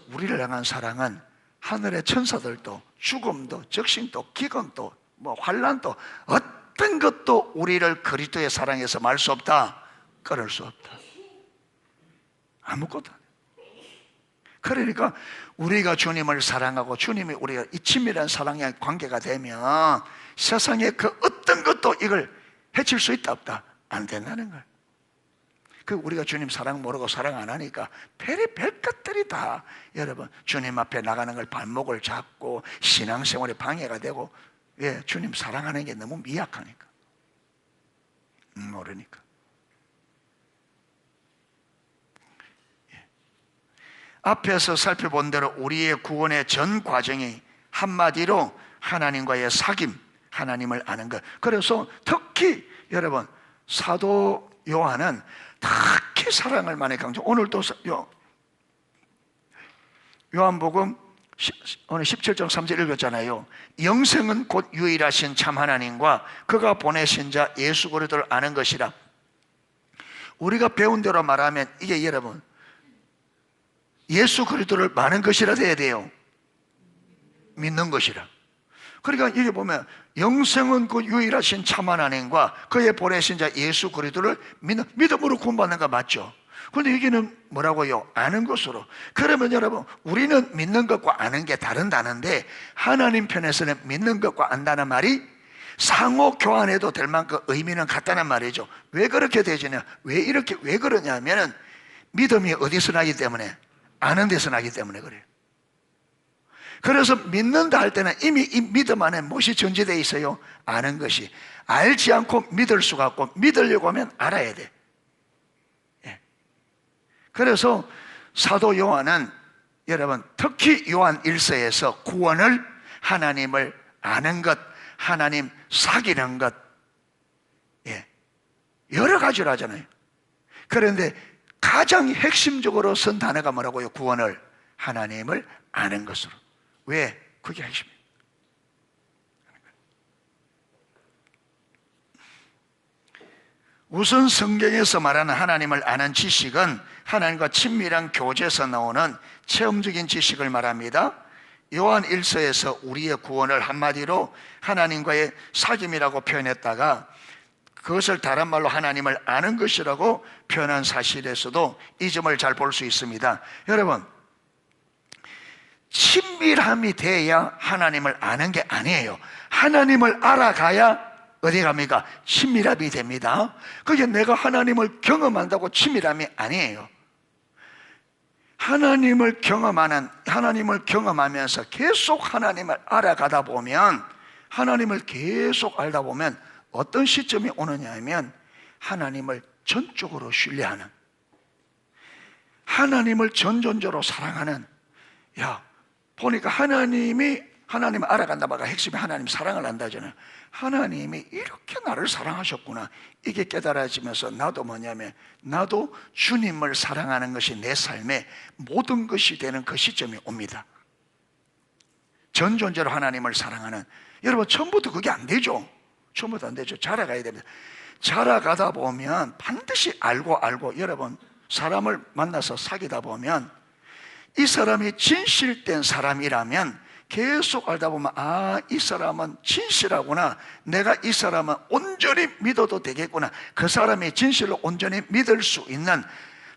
우리를 향한 사랑은 하늘의 천사들도 죽음도 적신도 기근도 뭐 환난도 어떤 것도 우리를 그리스도의 사랑에서 말 수 없다, 끊을 수 없다. 아무것도 안 돼. 그러니까 우리가 주님을 사랑하고 주님이 우리가 이 친밀한 사랑의 관계가 되면 세상에 그 어떤 것도 이걸 해칠 수 있다 없다? 안 된다는 거예요. 그 우리가 주님 사랑 모르고 사랑 안 하니까 별의별 것들이 다 여러분 주님 앞에 나가는 걸 발목을 잡고 신앙생활에 방해가 되고. 왜? 주님 사랑하는 게 너무 미약하니까, 모르니까. 앞에서 살펴본 대로 우리의 구원의 전 과정이 한마디로 하나님과의 사귐, 하나님을 아는 것. 그래서 특히 여러분 사도 요한은 특히 사랑을 많이 강조. 오늘도 요한복음 오늘 17장 3절 읽었잖아요. 영생은 곧 유일하신 참 하나님과 그가 보내신 자 예수 그리스도를 아는 것이라. 우리가 배운 대로 말하면 이게 여러분 예수 그리스도를 많은 것이라 돼야 돼요. 믿는 것이라. 그러니까 이게 보면 영생은 그 유일하신 참 하나님과 그의 보내신 자 예수 그리스도를 믿음으로 구원받는 거 맞죠? 그런데 여기는 뭐라고요? 아는 것으로. 그러면 여러분, 우리는 믿는 것과 아는 게 다른다는데 하나님 편에서는 믿는 것과 안다는 말이 상호 교환해도 될 만큼 의미는 같다는 말이죠. 왜 그렇게 되지냐? 왜 그러냐면은 믿음이 어디서 나기 때문에? 아는 데서 나기 때문에 그래요. 그래서 믿는다 할 때는 이미 이 믿음 안에 무엇이 전제되어 있어요? 아는 것이. 알지 않고 믿을 수가 없고, 믿으려고 하면 알아야 돼. 예. 그래서 사도 요한은 여러분, 특히 요한 1서에서 구원을, 하나님을 아는 것, 하나님 사귀는 것, 예, 여러 가지로 하잖아요. 그런데 가장 핵심적으로 쓴 단어가 뭐라고요? 구원을, 하나님을 아는 것으로. 왜? 그게 핵심이에요. 우선 성경에서 말하는 하나님을 아는 지식은 하나님과 친밀한 교제에서 나오는 체험적인 지식을 말합니다. 요한 1서에서 우리의 구원을 한마디로 하나님과의 사귐이라고 표현했다가 그것을 다른 말로 하나님을 아는 것이라고 표현한 사실에서도 이 점을 잘 볼 수 있습니다. 여러분, 친밀함이 돼야 하나님을 아는 게 아니에요. 하나님을 알아가야 어디 갑니까? 친밀함이 됩니다. 그게 내가 하나님을 경험한다고 친밀함이 아니에요. 하나님을 경험하면서 계속 하나님을 알아가다 보면, 하나님을 계속 알다 보면 어떤 시점이 오느냐 하면 하나님을 전적으로 신뢰하는, 하나님을 전존재로 사랑하는, 보니까 하나님을 알아간다 말가 핵심이 하나님 사랑을 한다잖아요. 하나님이 이렇게 나를 사랑하셨구나, 이게 깨달아지면서 나도 뭐냐면 나도 주님을 사랑하는 것이 내 삶의 모든 것이 되는 그 시점이 옵니다. 전 존재로 하나님을 사랑하는. 여러분, 처음부터 그게 안 되죠. 처음부터 안 되죠. 자라가야 됩니다. 자라가다 보면 반드시 알고 여러분, 사람을 만나서 사귀다 보면 이 사람이 진실된 사람이라면 계속 알다 보면 이 사람은 진실하구나, 내가 이 사람은 온전히 믿어도 되겠구나, 그 사람이 진실로 온전히 믿을 수 있는,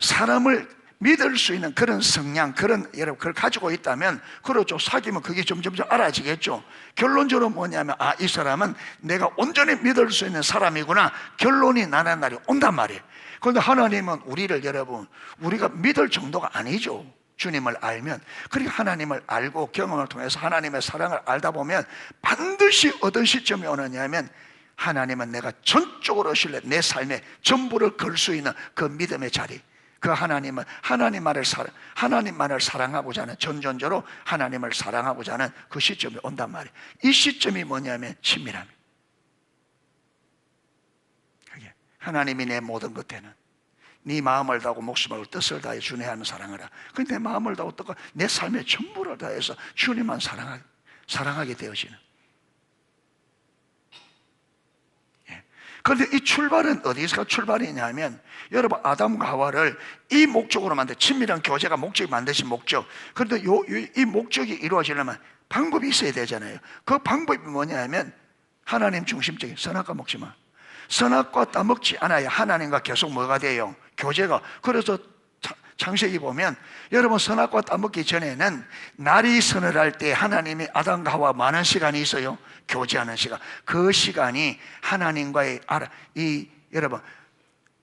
사람을 믿을 수 있는 그런 성향, 여러분 그걸 가지고 있다면, 그렇죠, 사귀면 그게 점점 알아지겠죠. 결론적으로 뭐냐면 이 사람은 내가 온전히 믿을 수 있는 사람이구나, 결론이 나는 날이 온단 말이에요. 그런데 하나님은 여러분, 우리가 믿을 정도가 아니죠. 주님을 알면. 그러니까 하나님을 알고 경험을 통해서 하나님의 사랑을 알다 보면 반드시 어떤 시점이 오느냐면 하나님은 내가 전적으로 신뢰, 내 삶에 전부를 걸 수 있는 그 믿음의 자리, 그 하나님만을 사랑하고자 하는, 전존재로 하나님을 사랑하고자 하는 그 시점이 온단 말이에요. 이 시점이 뭐냐면 친밀함이에요. 그게 하나님이 내 모든 것 되는, 네 마음을 다하고 목숨을 뜻을 다해 주님 하면 사랑하라. 근데 내 마음을 다하고 뜻과 내 삶의 전부를 다해서 주님만 사랑하게 되어지는. 그런데 이 출발은 어디서 출발이냐면, 여러분, 아담과 하와를 이 목적으로 만든, 친밀한 교제가 목적이 만드신 목적. 그런데 이 목적이 이루어지려면 방법이 있어야 되잖아요. 그 방법이 뭐냐면 하나님 중심적인, 선악과 먹지 마. 선악과 따먹지 않아야 하나님과 계속 뭐가 돼요? 교제가. 그래서 창세기 보면 여러분, 선악과 따먹기 전에는 날이 서늘할 때 하나님이 아담과 하와 많은 시간이 있어요. 교제하는 시간. 그 시간이 하나님과의 여러분,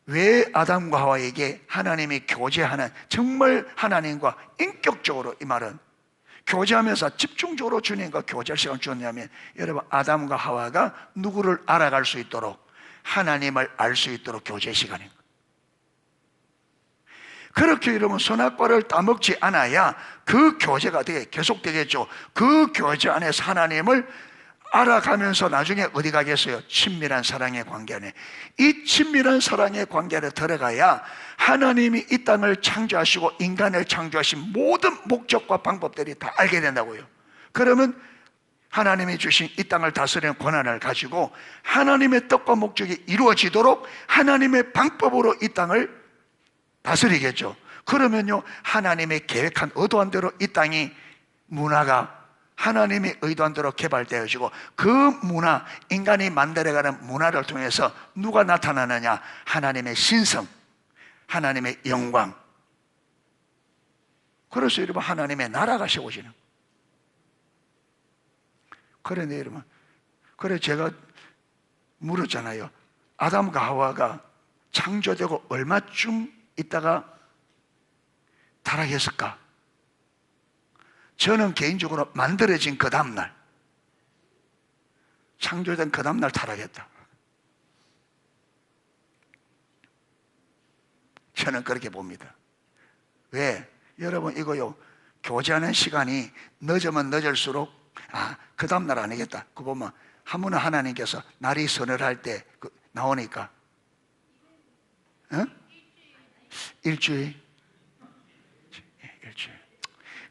왜 아담과 하와에게 하나님이 교제하는, 정말 하나님과 인격적으로, 이 말은 교제하면서 집중적으로 주님과 교제할 시간을 주었냐면, 여러분, 아담과 하와가 누구를 알아갈 수 있도록, 하나님을 알 수 있도록 교제 시간입니다. 그렇게 여러분, 선악과를 따먹지 않아야 그 교제가 계속되겠죠. 그 교제 안에서 하나님을 알아가면서 나중에 어디 가겠어요? 친밀한 사랑의 관계 안에. 이 친밀한 사랑의 관계 안에 들어가야 하나님이 이 땅을 창조하시고 인간을 창조하신 모든 목적과 방법들이 다 알게 된다고요. 그러면 하나님이 주신 이 땅을 다스리는 권한을 가지고 하나님의 뜻과 목적이 이루어지도록 하나님의 방법으로 이 땅을 다스리겠죠. 그러면요, 하나님의 계획한 의도한 대로 이 땅이 문화가 하나님의 의도한 대로 개발되어지고, 그 문화, 인간이 만들어가는 문화를 통해서 누가 나타나느냐? 하나님의 신성, 하나님의 영광. 그래서 여러분, 하나님의 나라가 세워지는. 그런데 여러분, 그래 제가 물었잖아요. 아담과 하와가 창조되고 얼마쯤 있다가 타락했을까? 저는 개인적으로 만들어진 그 다음날, 창조된 그 다음날 타락했다. 저는 그렇게 봅니다. 왜? 여러분, 이거요, 교제하는 시간이 늦으면 늦을수록, 그 다음날 아니겠다. 그거 보면 하물며 하나님께서 날이 서늘할 때 나오니까, 일주일.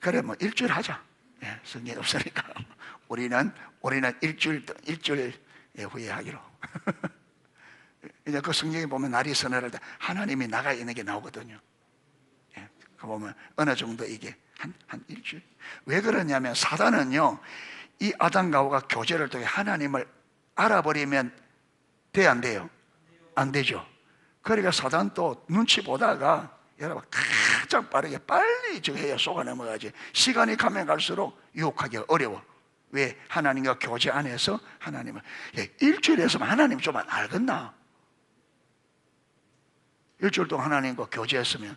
그래, 뭐 일주일 하자. 성경이 없으니까 우리는 일주일 후에 하기로. 이제 그 성경에 보면 날이 서늘할 때 하나님이 나가 있는 게 나오거든요. 그 보면 어느 정도 이게 한 일주일. 왜 그러냐면 사단은요, 이 아담과 하와가 교제를 통해 하나님을 알아버리면 돼, 안 돼요? 안 되죠. 그러니까 사단 또 눈치 보다가 여러분 가장 빠르게 빨리 저 해야 속아 넘어가지. 시간이 가면 갈수록 유혹하기가 어려워. 왜? 하나님과 교제 안에서 하나님을 일주일에서만 하나님 좀 알겠나? 일주일 동안 하나님과 교제했으면.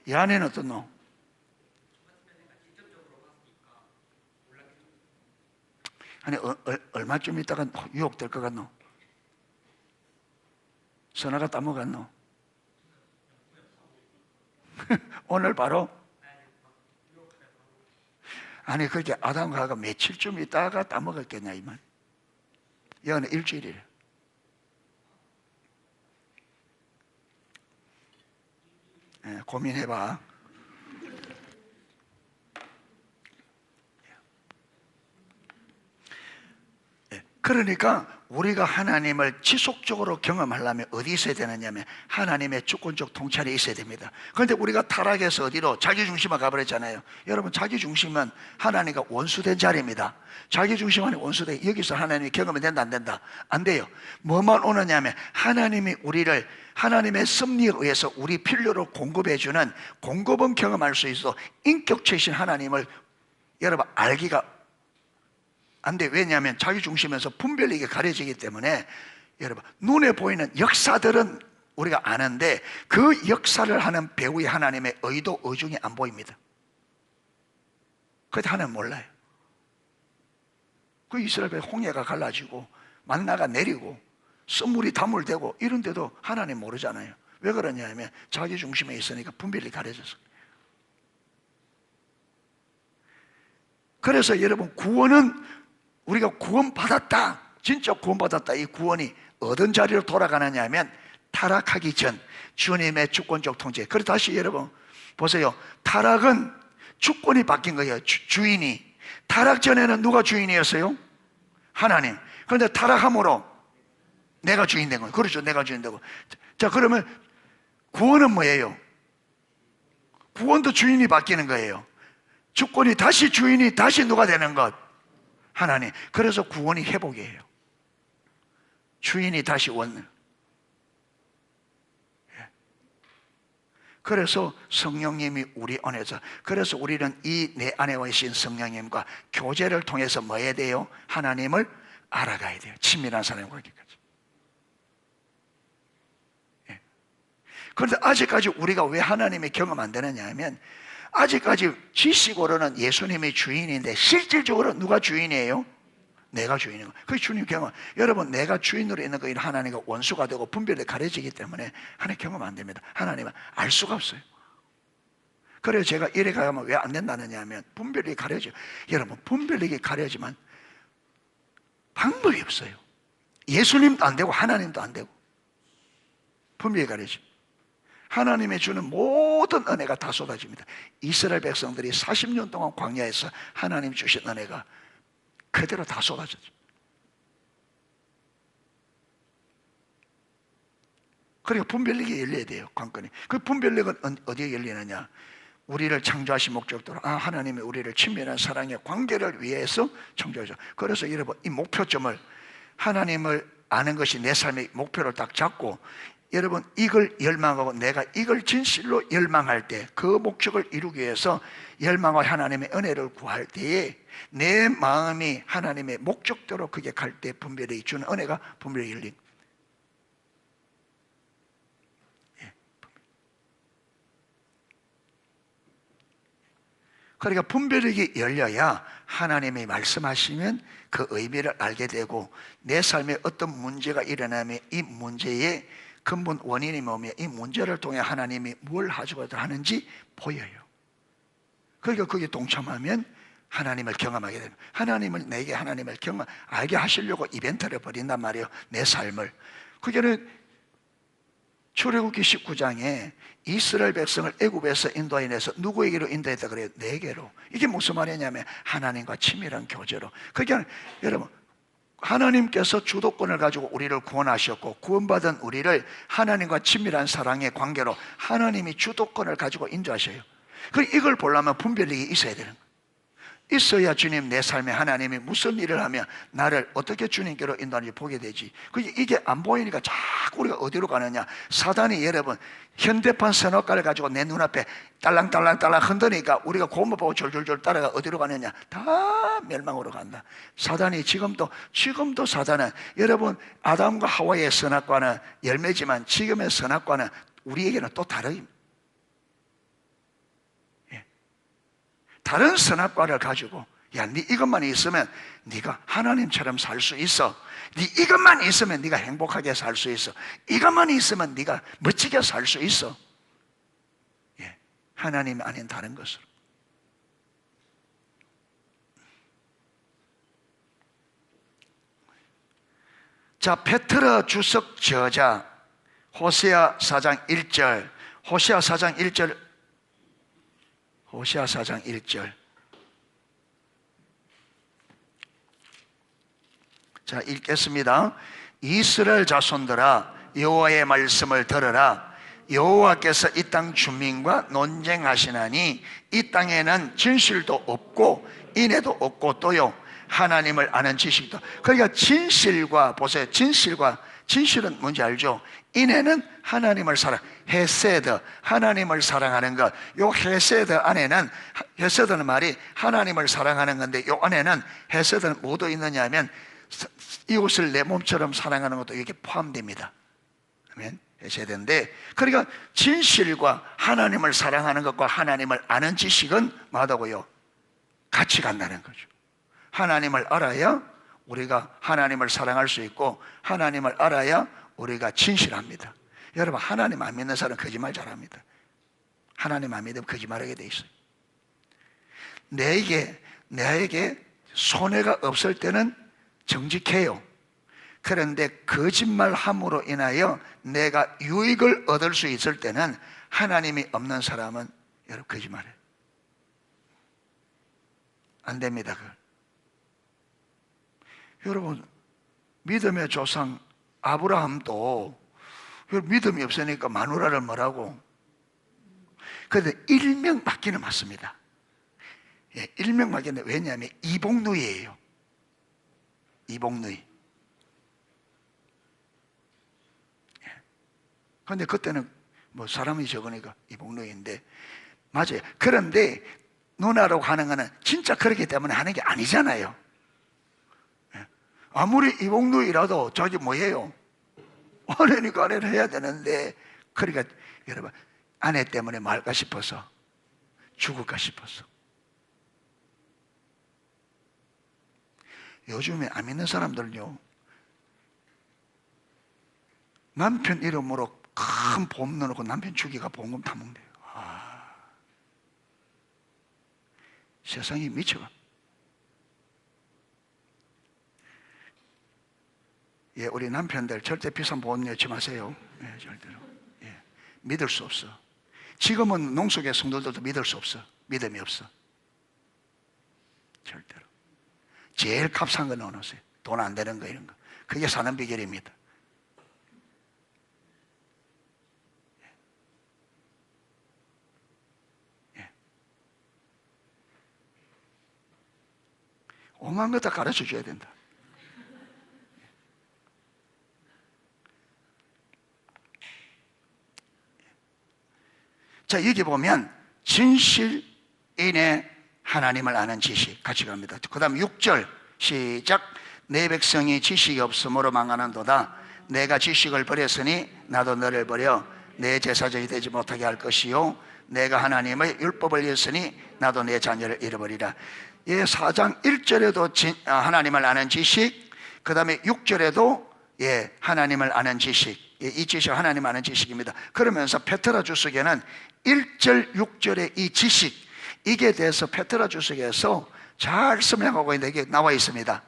이 안에는 어떻노? 아니, 얼마쯤 있다가 유혹될 것 같노? 선아가 따먹었노? 오늘 바로? 아니, 그렇게 아담과 하와가 며칠쯤 있다가 따먹었겠냐, 이 말. 여기는 일주일이래. 고민해봐. 그러니까 우리가 하나님을 지속적으로 경험하려면 어디 있어야 되느냐면 하나님의 주권적 통찰이 있어야 됩니다. 그런데 우리가 타락해서 어디로? 자기중심화 가버렸잖아요. 여러분, 자기중심은 하나님과 원수된 자리입니다. 자기중심 안에 원수된, 여기서 하나님이 경험이 된다, 안 된다? 안 돼요. 뭐만 오느냐면 하나님이 우리를 하나님의 섭리에 의해서 우리 필요로 공급해주는, 공급은 경험할 수 있어 인격체이신 하나님을 여러분 알기가 안 돼. 왜냐하면 자기중심에서 분별력이 가려지기 때문에 여러분, 눈에 보이는 역사들은 우리가 아는데 그 역사를 하는 배우의 하나님의 의도, 의중이 안 보입니다. 그래도 하나님 몰라요. 그 이스라엘 홍해가 갈라지고 만나가 내리고 썰물이 다물되고 이런데도 하나님 모르잖아요. 왜 그러냐면 자기중심에 있으니까 분별이 가려져서. 그래서 여러분, 구원은 우리가 구원받았다, 진짜 구원받았다, 이 구원이 어떤 자리로 돌아가느냐 하면 타락하기 전 주님의 주권적 통제. 그래서 다시 여러분 보세요. 타락은 주권이 바뀐 거예요. 주인이. 타락 전에는 누가 주인이었어요? 하나님. 그런데 타락함으로 내가 주인 된 거예요. 그렇죠, 내가 주인 되고. 자, 그러면 구원은 뭐예요? 구원도 주인이 바뀌는 거예요. 주권이 다시, 주인이 다시 누가 되는 것? 하나님. 그래서 구원이 회복이에요. 주인이 다시 원. 그래서 성령님이 우리 안에서, 그래서 우리는 이 내 안에 계신 성령님과 교제를 통해서 뭐 해야 돼요? 하나님을 알아가야 돼요. 친밀한 사람과 그렇게까지. 그런데 아직까지 우리가 왜 하나님의 경험 안 되느냐 하면 아직까지 지식으로는 예수님이 주인인데 실질적으로 누가 주인이에요? 내가 주인이고. 그게 주님 경험. 여러분, 내가 주인으로 있는 거는 하나님과 원수가 되고 분별이 가려지기 때문에 하나님 경험 안 됩니다. 하나님은 알 수가 없어요. 그래서 제가 이래 가면 왜 안 된다느냐 하면 분별이 가려져. 여러분, 분별력이 가려지만 방법이 없어요. 예수님도 안 되고 하나님도 안 되고 분별이 가려져. 하나님의 주는 모든 은혜가 다 쏟아집니다. 이스라엘 백성들이 40년 동안 광야에서 하나님 주신 은혜가 그대로 다 쏟아졌죠. 그러니까 분별력이 열려야 돼요. 관건이. 그 분별력은 어디에 열리느냐? 우리를 창조하신 목적대로 하나님이 우리를 친밀한 사랑의 관계를 위해서 창조하죠. 그래서 여러분 이 목표점을, 하나님을 아는 것이 내 삶의 목표를 딱 잡고, 여러분 이걸 열망하고 내가 이걸 진실로 열망할 때, 그 목적을 이루기 위해서 열망과 하나님의 은혜를 구할 때에 내 마음이 하나님의 목적대로 그게 갈 때 분별이 주는 은혜가 분별이 열린. 그러니까 분별력이 열려야 하나님이 말씀하시면 그 의미를 알게 되고, 내 삶에 어떤 문제가 일어나면 이 문제의 근본 원인이 뭐며 이 문제를 통해 하나님이 뭘 하시고자 하는지 보여요. 그러니까 거기에 동참하면 하나님을 경험하게 됩니다. 내게 하나님을 알게 하시려고 이벤트를 벌인단 말이에요. 내 삶을. 그게는 출애굽기 19장에 이스라엘 백성을 애굽에서 인도해내서 누구에게로 인도했다 그래요? 내게로. 이게 무슨 말이냐면 하나님과 친밀한 교제로. 그러니까 여러분, 하나님께서 주도권을 가지고 우리를 구원하셨고, 구원받은 우리를 하나님과 친밀한 사랑의 관계로 하나님이 주도권을 가지고 인도하셔요. 이걸 보려면 분별력이 있어야 되는 거예요. 있어야 주님, 내 삶에 하나님이 무슨 일을 하면 나를 어떻게 주님께로 인도하는지 보게 되지. 이게 안 보이니까 자꾸 우리가 어디로 가느냐. 사단이 여러분 현대판 선악과를 가지고 내 눈앞에 딸랑딸랑딸랑 흔드니까 우리가 고무 보고 졸졸졸 따라가 어디로 가느냐. 다 멸망으로 간다. 사단이 지금도 사단은, 여러분 아담과 하와의 선악과는 열매지만 지금의 선악과는 우리에게는 또 다릅니다. 다른 선악과를 가지고, 야, 네 이것만 있으면 네가 하나님처럼 살 수 있어. 네 이것만 있으면 네가 행복하게 살 수 있어. 이것만 있으면 네가 멋지게 살 수 있어. 예, 하나님이 아닌 다른 것으로. 자, 페트러 주석 저자 호세아 4장 1절, 호세아 4장 1절. 자, 읽겠습니다. 이스라엘 자손들아, 여호와의 말씀을 들으라. 여호와께서 이 땅 주민과 논쟁하시나니 이 땅에는 진실도 없고 인애도 없고 또요 하나님을 아는 지식도. 그러니까 진실과, 보세요, 진실은 뭔지 알죠? 인애는 하나님을 헤세드, 하나님을 사랑하는 것. 요 헤세드 안에는, 헤세드는 말이 하나님을 사랑하는 건데, 요 안에는 헤세드는 뭐도 있느냐 하면 이웃을 내 몸처럼 사랑하는 것도 여기 포함됩니다. 아멘. 헤세드인데, 그러니까 진실과 하나님을 사랑하는 것과 하나님을 아는 지식은 뭐하다고요? 같이 간다는 거죠. 하나님을 알아야 우리가 하나님을 사랑할 수 있고, 하나님을 알아야 우리가 진실합니다. 여러분, 하나님 안 믿는 사람은 거짓말 잘합니다. 하나님 안 믿으면 거짓말하게 돼 있어요. 내에게 손해가 없을 때는 정직해요. 그런데 거짓말함으로 인하여 내가 유익을 얻을 수 있을 때는, 하나님이 없는 사람은 여러분 거짓말해요. 안 됩니다. 여러분, 믿음의 조상 아브라함도 믿음이 없으니까 마누라를 뭐라고? 그런데 일명받기는 맞습니다. 예, 일명받기는, 왜냐하면 이복누이예요. 이복누이. 그런데 그때는 뭐 사람이 적으니까 이복누이인데, 맞아요. 그런데 누나로 가는 거는 진짜 그렇기 때문에 하는 게 아니잖아요. 아무리 이복누이라도 저기 뭐예요? 아내니까 아내를 해야 되는데, 그러니까 여러분, 아내 때문에 말까 싶어서, 죽을까 싶어서. 요즘에 안 믿는 사람들은요, 남편 이름으로 큰 보험 넣어놓고 남편 죽이가 보험금 다 먹네요. 세상이 미쳐가. 예, 우리 남편들 절대 비싼 보험 넣지 마세요. 예, 절대로. 예, 믿을 수 없어. 지금은 농속의 성도들도 믿을 수 없어. 믿음이 없어. 절대로. 제일 값싼 거 넣어놓으세요. 돈 안 되는 거, 이런 거. 그게 사는 비결입니다. 오만 거 다 가르쳐 줘야 된다. 자, 여기 보면 진실인의 하나님을 아는 지식 같이 갑니다. 그 다음 6절 시작. 내 백성이 지식이 없으므로 망하는도다. 내가 지식을 버렸으니 나도 너를 버려 내 제사장이 되지 못하게 할 것이요 내가 하나님의 율법을 잃었으니 나도 내 자녀를 잃어버리라. 예, 4장 1절에도 하나님을 아는 지식, 그 다음에 6절에도 하나님을 아는 지식, 이 지식은 하나님 아는 지식입니다. 그러면서 페트라 주석에는 1절 6절의 이 지식, 이게 대해서 페트라 주석에서 잘 설명하고 있는 게 나와 있습니다.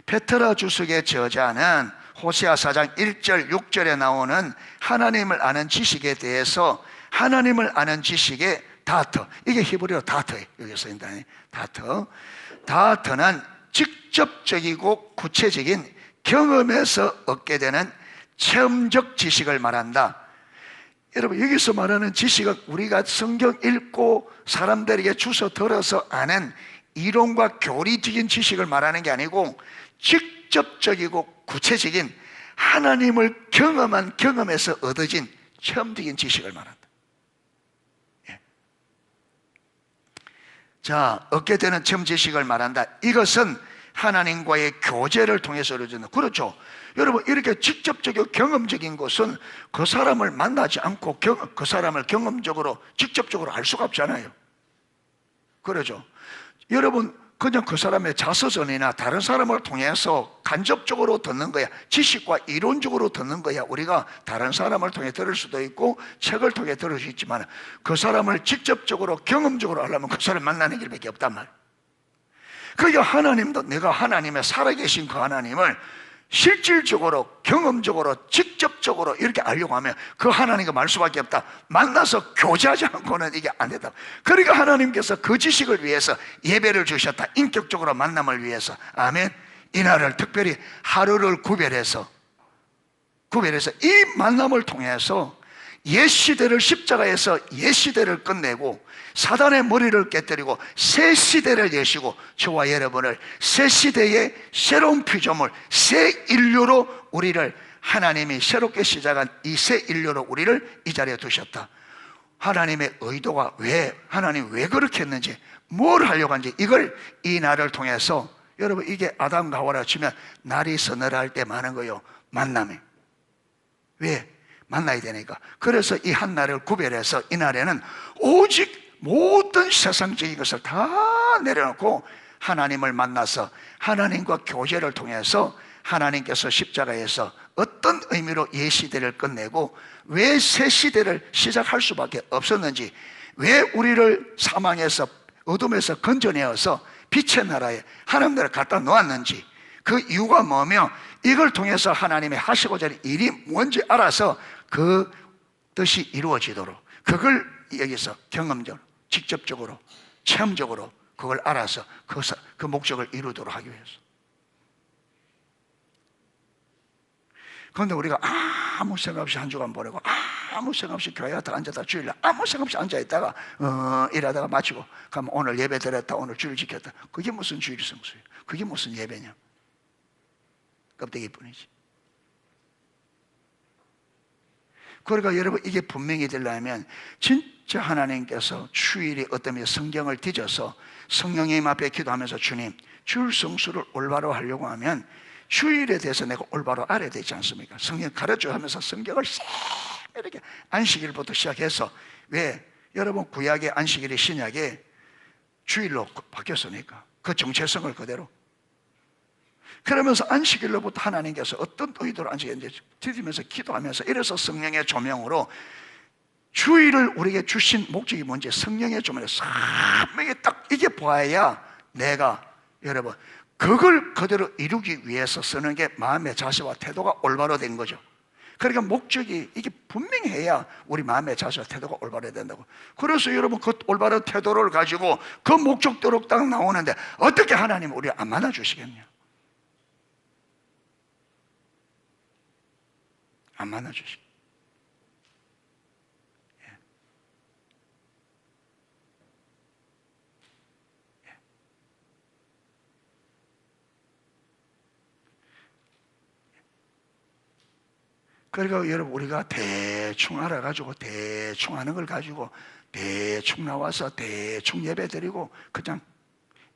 페트라 주석의 저자는 호세아 4장 1절 6절에 나오는 하나님을 아는 지식에 대해서 하나님을 아는 지식의 다터, 이게 히브리어 다터예요. 여기 써있다. 다터는 직접적이고 구체적인 경험에서 얻게 되는 체험적 지식을 말한다. 여러분, 여기서 말하는 지식은 우리가 성경 읽고 사람들에게 주워 들어서 아는 이론과 교리적인 지식을 말하는 게 아니고 직접적이고 구체적인 하나님을 경험한 경험에서 얻어진 체험적인 지식을 말한다. 자, 얻게 되는 체험 지식을 말한다. 이것은 하나님과의 교제를 통해서 이루어진다. 그렇죠. 여러분, 이렇게 직접적이고 경험적인 것은 그 사람을 만나지 않고 그 사람을 경험적으로 직접적으로 알 수가 없잖아요. 그렇죠. 여러분, 그냥 그 사람의 자서전이나 다른 사람을 통해서 간접적으로 듣는 거야. 지식과 이론적으로 듣는 거야. 우리가 다른 사람을 통해 들을 수도 있고 책을 통해 들을 수 있지만 그 사람을 직접적으로 경험적으로 알려면 그 사람 만나는 길밖에 없단 말이야. 그러니까 하나님도 내가 하나님의 살아계신 그 하나님을 실질적으로 경험적으로 직접적으로 이렇게 알려고 하면 그 하나님과 말 수밖에 없다. 만나서 교제하지 않고는 이게 안 된다. 그러니까 하나님께서 그 지식을 위해서 예배를 주셨다. 인격적으로 만남을 위해서. 아멘. 이날을 특별히 하루를 구별해서 이 만남을 통해서 옛 시대를 십자가에서 옛 시대를 끝내고 사단의 머리를 깨뜨리고 새 시대를 여시고 저와 여러분을 새 시대의 새로운 피조물, 새 인류로 우리를 하나님이 새롭게 시작한 이 새 인류로 우리를 이 자리에 두셨다. 하나님의 의도가 하나님이 왜 그렇게 했는지, 뭘 하려고 하는지, 이걸 이 날을 통해서, 여러분, 이게 아담과 하와라 치면 날이 서늘할 때 많은 거예요. 만남이. 왜? 만나야 되니까. 그래서 이 한 날을 구별해서 이 날에는 오직 모든 세상적인 것을 다 내려놓고 하나님을 만나서 하나님과 교제를 통해서 하나님께서 십자가에서 어떤 의미로 옛 시대를 끝내고 왜 새 시대를 시작할 수밖에 없었는지, 왜 우리를 사망에서 어둠에서 건져내어서 빛의 나라에 하나님 나라에 갖다 놓았는지, 그 이유가 뭐며 이걸 통해서 하나님이 하시고자 하는 일이 뭔지 알아서 그 뜻이 이루어지도록, 그걸 여기서 경험적으로 직접적으로 체험적으로 그걸 알아서 그 목적을 이루도록 하기 위해서. 그런데 우리가 아무 생각 없이 한 주간 보내고 아무 생각 없이 교회 갔다 앉았다 주일날 아무 생각 없이 앉아있다가 일하다가 마치고 그럼 오늘 예배 드렸다, 오늘 주일 지켰다. 그게 무슨 주일 성수예요? 그게 무슨 예배냐? 껍데기뿐이지. 그러니까 여러분, 이게 분명히 되려면 진짜 하나님께서 주일이 어떤 게 성경을 뒤져서 성령님 앞에 기도하면서 주님, 주일 성수를 올바로 하려고 하면 주일에 대해서 내가 올바로 알아야 되지 않습니까? 성경 가르쳐 하면서 성경을 싹 이렇게 안식일부터 시작해서, 왜? 여러분, 구약의 안식일이 신약의 주일로 바뀌었으니까 그 정체성을 그대로. 그러면서 안식일로부터 하나님께서 어떤 의도로 안식일인지 뒤지면서 기도하면서, 이래서 성령의 조명으로 주일을 우리에게 주신 목적이 뭔지 성령의 조명으로 선명히 딱 이게 보아야 내가, 여러분, 그걸 그대로 이루기 위해서 쓰는 게 마음의 자세와 태도가 올바로 된 거죠. 그러니까 목적이 이게 분명해야 우리 마음의 자세와 태도가 올바로 된다고. 그래서 여러분, 그 올바른 태도를 가지고 그 목적대로 딱 나오는데 어떻게 하나님은 우리를 안 만나주시겠냐? 안 만나주시. 그러니까 여러분, 우리가 대충 알아가지고 대충 하는 걸 가지고 대충 나와서 대충 예배 드리고 그냥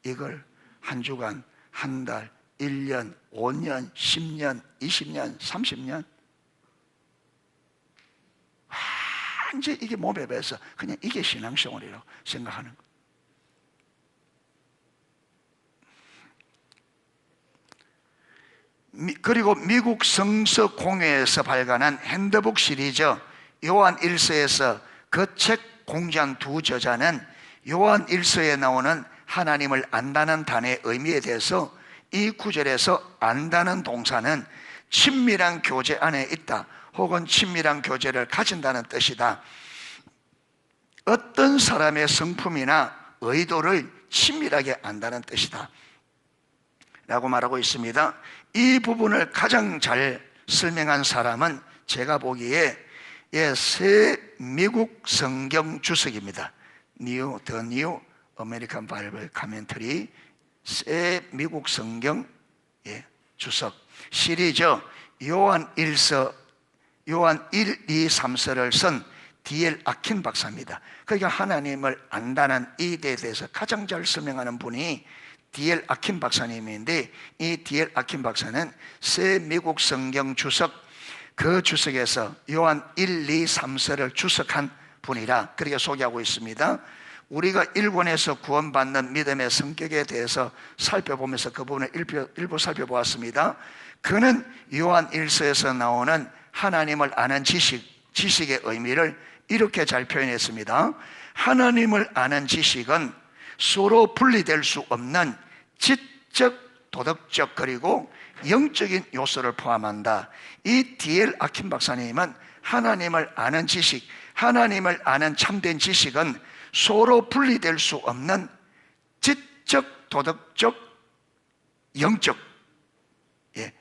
이걸 한 주간, 한 달, 1년, 5년, 10년, 20년, 30년 완전히 이게 몸에 배서 그냥 이게 신앙생활이라고 생각하는 거예요. 그리고 미국 성서 공회에서 발간한 핸드북 시리즈 요한 1서에서 그 책 공지한 두 저자는 요한 1서에 나오는 하나님을 안다는 단어의 의미에 대해서 이 구절에서 안다는 동사는 친밀한 교제 안에 있다, 혹은 친밀한 교제를 가진다는 뜻이다, 어떤 사람의 성품이나 의도를 친밀하게 안다는 뜻이다 라고 말하고 있습니다. 이 부분을 가장 잘 설명한 사람은 제가 보기에 새 미국 성경 주석입니다. The New American Bible Commentary, 새 미국 성경 주석 시리즈 요한 1서, 요한 1, 2, 3서를 쓴 D.L. 아킨 박사입니다. 그러니까 하나님을 안다는 이 데에 대해서 가장 잘 설명하는 분이 D.L. 아킨 박사님인데, 이 D.L. 아킨 박사는 새 미국 성경 주석, 그 주석에서 요한 1, 2, 3서를 주석한 분이라 그렇게 소개하고 있습니다. 우리가 일본에서 구원받는 믿음의 성격에 대해서 살펴보면서 그 부분을 일부 살펴보았습니다. 그는 요한 1서에서 나오는 하나님을 아는 지식의 의미를 이렇게 잘 표현했습니다. 하나님을 아는 지식은 서로 분리될 수 없는 지적, 도덕적, 그리고 영적인 요소를 포함한다. 이 D.L. 아킨 박사님은 하나님을 아는 지식, 하나님을 아는 참된 지식은 서로 분리될 수 없는 지적, 도덕적, 영적,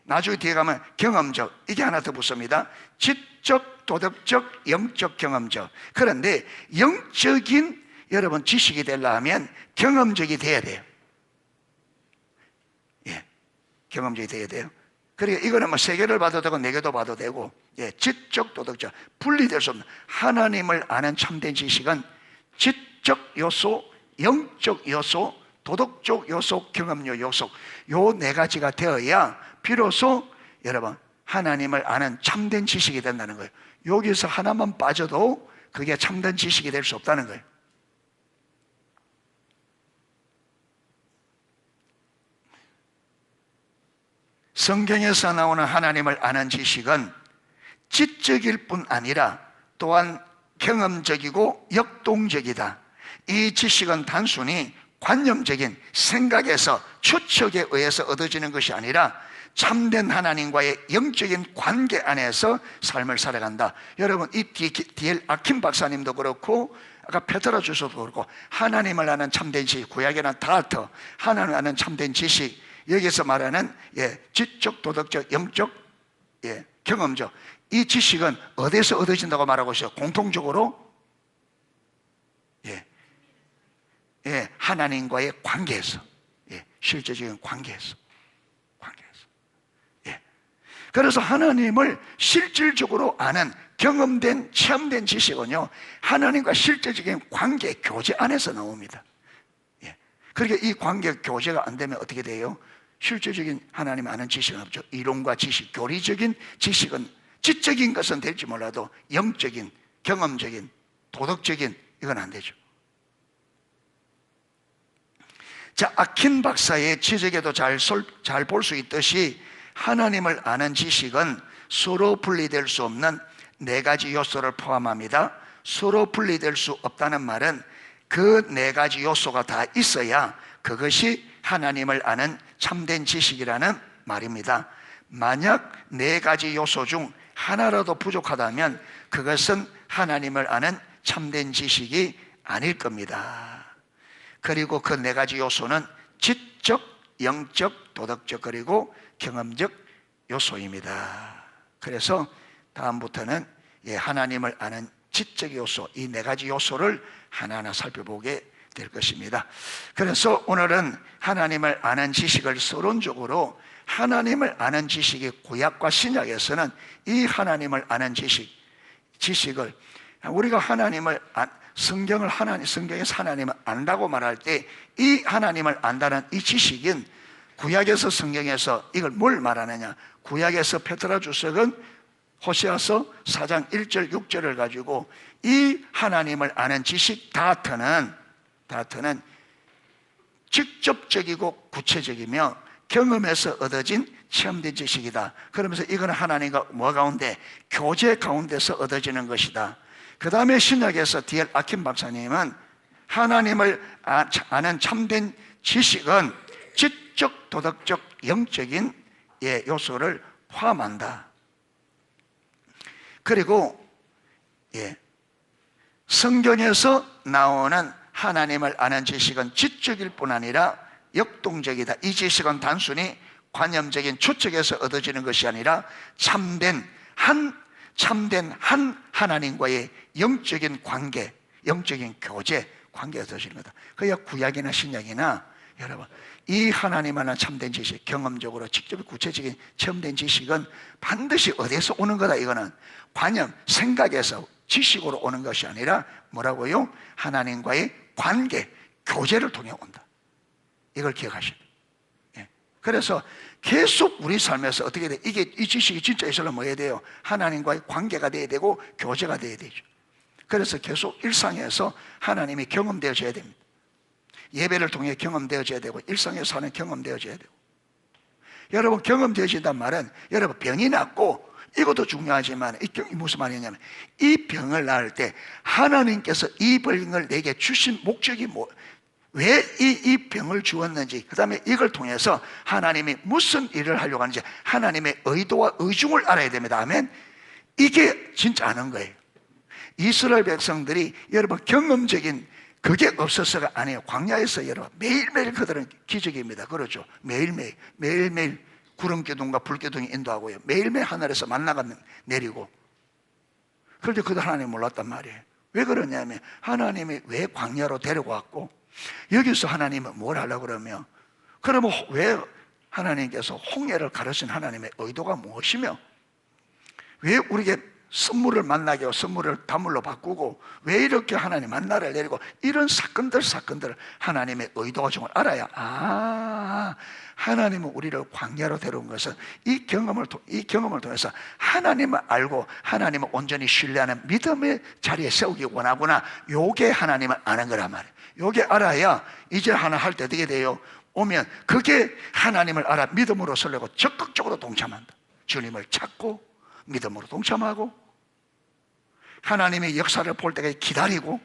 나중에 뒤에 가면 경험적, 이게 하나 더 붙습니다. 지적, 도덕적, 영적, 경험적. 그런데 영적인 여러분 지식이 되려면 경험적이 돼야 돼요. 경험적이 돼야 돼요. 그러니까 이거는 뭐 3개를 봐도 되고 4개도 봐도 되고, 지적, 도덕적, 분리될 수 없는 하나님을 아는 참된 지식은 지적 요소, 영적 요소, 도덕적 요소, 경험적 요소, 요 4가지가 되어야 비로소 여러분 하나님을 아는 참된 지식이 된다는 거예요. 여기서 하나만 빠져도 그게 참된 지식이 될 수 없다는 거예요. 성경에서 나오는 하나님을 아는 지식은 지적일 뿐 아니라 또한 경험적이고 역동적이다. 이 지식은 단순히 관념적인 생각에서 추측에 의해서 얻어지는 것이 아니라 참된 하나님과의 영적인 관계 안에서 삶을 살아간다. 여러분, 이 D.L. 아킨 박사님도 그렇고 아까 페트라 주소도 그렇고 하나님을 아는 참된 지식, 구약에는 다트, 하나님을 아는 참된 지식, 여기서 말하는 지적, 도덕적, 영적, 경험적, 이 지식은 어디서 얻어진다고 말하고 있어요? 공통적으로 하나님과의 관계에서, 실제적인 관계에서. 그래서 하나님을 실질적으로 아는 경험된, 체험된 지식은요, 하나님과 실제적인 관계, 교제 안에서 나옵니다. 그러니까 이 관계, 교제가 안 되면 어떻게 돼요? 실제적인 하나님 아는 지식은 없죠. 이론과 지식, 교리적인 지식은, 지적인 것은 될지 몰라도 영적인, 경험적인, 도덕적인, 이건 안 되죠. 자, 아킨 박사의 지적에도 잘 볼 수 있듯이 하나님을 아는 지식은 서로 분리될 수 없는 4가지 요소를 포함합니다. 서로 분리될 수 없다는 말은 그 4가지 요소가 다 있어야 그것이 하나님을 아는 참된 지식이라는 말입니다. 만약 4가지 요소 중 하나라도 부족하다면 그것은 하나님을 아는 참된 지식이 아닐 겁니다. 그리고 그 4가지 요소는 지적, 영적, 도덕적, 그리고 경험적 요소입니다. 그래서 다음부터는 하나님을 아는 지적 요소, 이 4가지 요소를 하나하나 살펴보게 될 것입니다. 그래서 오늘은 하나님을 아는 지식을 서론적으로 하나님을 아는 지식이 구약과 신약에서는 이 하나님을 아는 지식을 우리가 성경에서 하나님을 안다고 말할 때 이 하나님을 안다는 이 지식인 구약에서 성경에서 이걸 뭘 말하느냐? 구약에서 페트라 주석은 호세아서 4장 1절 6절을 가지고 이 하나님을 아는 지식 다트는 직접적이고 구체적이며 경험에서 얻어진 체험된 지식이다. 그러면서 이거는 하나님과 뭐 가운데? 교제 가운데서 얻어지는 것이다. 그 다음에 신약에서 D.L. 아킨 박사님은 하나님을 아는 참된 지식은 지적, 도덕적, 영적인 요소를 포함한다. 그리고 성경에서 나오는 하나님을 아는 지식은 지적일 뿐 아니라 역동적이다. 이 지식은 단순히 관념적인 추측에서 얻어지는 것이 아니라 참된 한 하나님과의 영적인 관계, 영적인 교제, 관계가 얻어지는 거다. 그래야 구약이나 신약이나 여러분 이 하나님 하나 참된 지식, 경험적으로 직접 구체적인 체험된 지식은 반드시 어디에서 오는 거다. 이거는 관념, 생각에서 지식으로 오는 것이 아니라 뭐라고요? 하나님과의 관계, 교제를 통해 온다. 이걸 기억하셔야 돼요. 그래서 계속 우리 삶에서 어떻게 돼? 이 지식이 진짜 있으려면 뭐 해야 돼요? 하나님과의 관계가 돼야 되고 교제가 돼야 되죠. 그래서 계속 일상에서 하나님이 경험되어져야 됩니다. 예배를 통해 경험되어져야 되고 일상에서 하는 경험되어져야 되고. 여러분 경험되어진단 말은 여러분 병이 낫고 이것도 중요하지만 이 무슨 말이냐면 이 병을 나을 때 하나님께서 이 병을 내게 주신 목적이 왜 이 병을 주었는지, 그 다음에 이걸 통해서 하나님이 무슨 일을 하려고 하는지 하나님의 의도와 의중을 알아야 됩니다. 아멘. 이게 진짜 아는 거예요. 이스라엘 백성들이 여러분 경험적인 그게 없어서가 아니에요. 광야에서 여러분 매일매일 그들은 기적입니다. 그렇죠. 매일매일 구름기둥과 불기둥이 인도하고요. 매일매일 하늘에서 만나가 내리고. 그런데 그들 하나님 몰랐단 말이에요. 왜 그러냐면 하나님이 왜 광야로 데려갔고 여기서 하나님은 뭘 하려고 그러면, 그러면 왜 하나님께서 홍해를 가르친 하나님의 의도가 무엇이며, 왜 우리에게 선물을 만나게 하고 선물을 단물로 바꾸고 왜 이렇게 하나님 만나를 내리고 이런 사건들 하나님의 의도가 좀 알아야 하나님은 우리를 광야로 데려온 것은 이 경험을 통해서 하나님을 알고 하나님을 온전히 신뢰하는 믿음의 자리에 세우기 원하구나. 요게 하나님을 아는 거란 말이에요. 요게 알아야 이제 하나 할 때 어떻게 돼요? 오면 그게 하나님을 알아 믿음으로 설레고 적극적으로 동참한다. 주님을 찾고 믿음으로 동참하고 하나님의 역사를 볼 때까지 기다리고.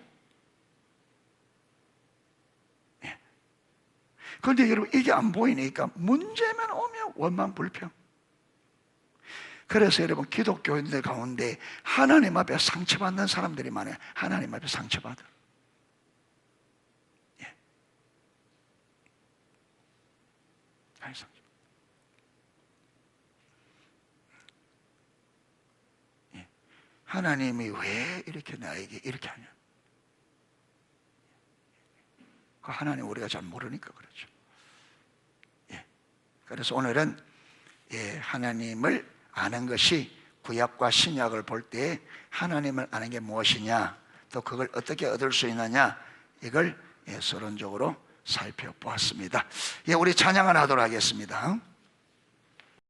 그런데 여러분 이게 안 보이니까 문제만 오면 원망불평. 그래서 여러분 기독교인들 가운데 하나님 앞에 상처받는 사람들이 많아요. 하나님 앞에 상처받아. 하나님이 왜 이렇게 나에게 이렇게 하냐? 하나님 우리가 잘 모르니까 그렇죠. 그래서 오늘은 하나님을 아는 것이 구약과 신약을 볼 때 하나님을 아는 게 무엇이냐, 또 그걸 어떻게 얻을 수 있느냐, 이걸 서론적으로 살펴보았습니다. 우리 찬양을 하도록 하겠습니다.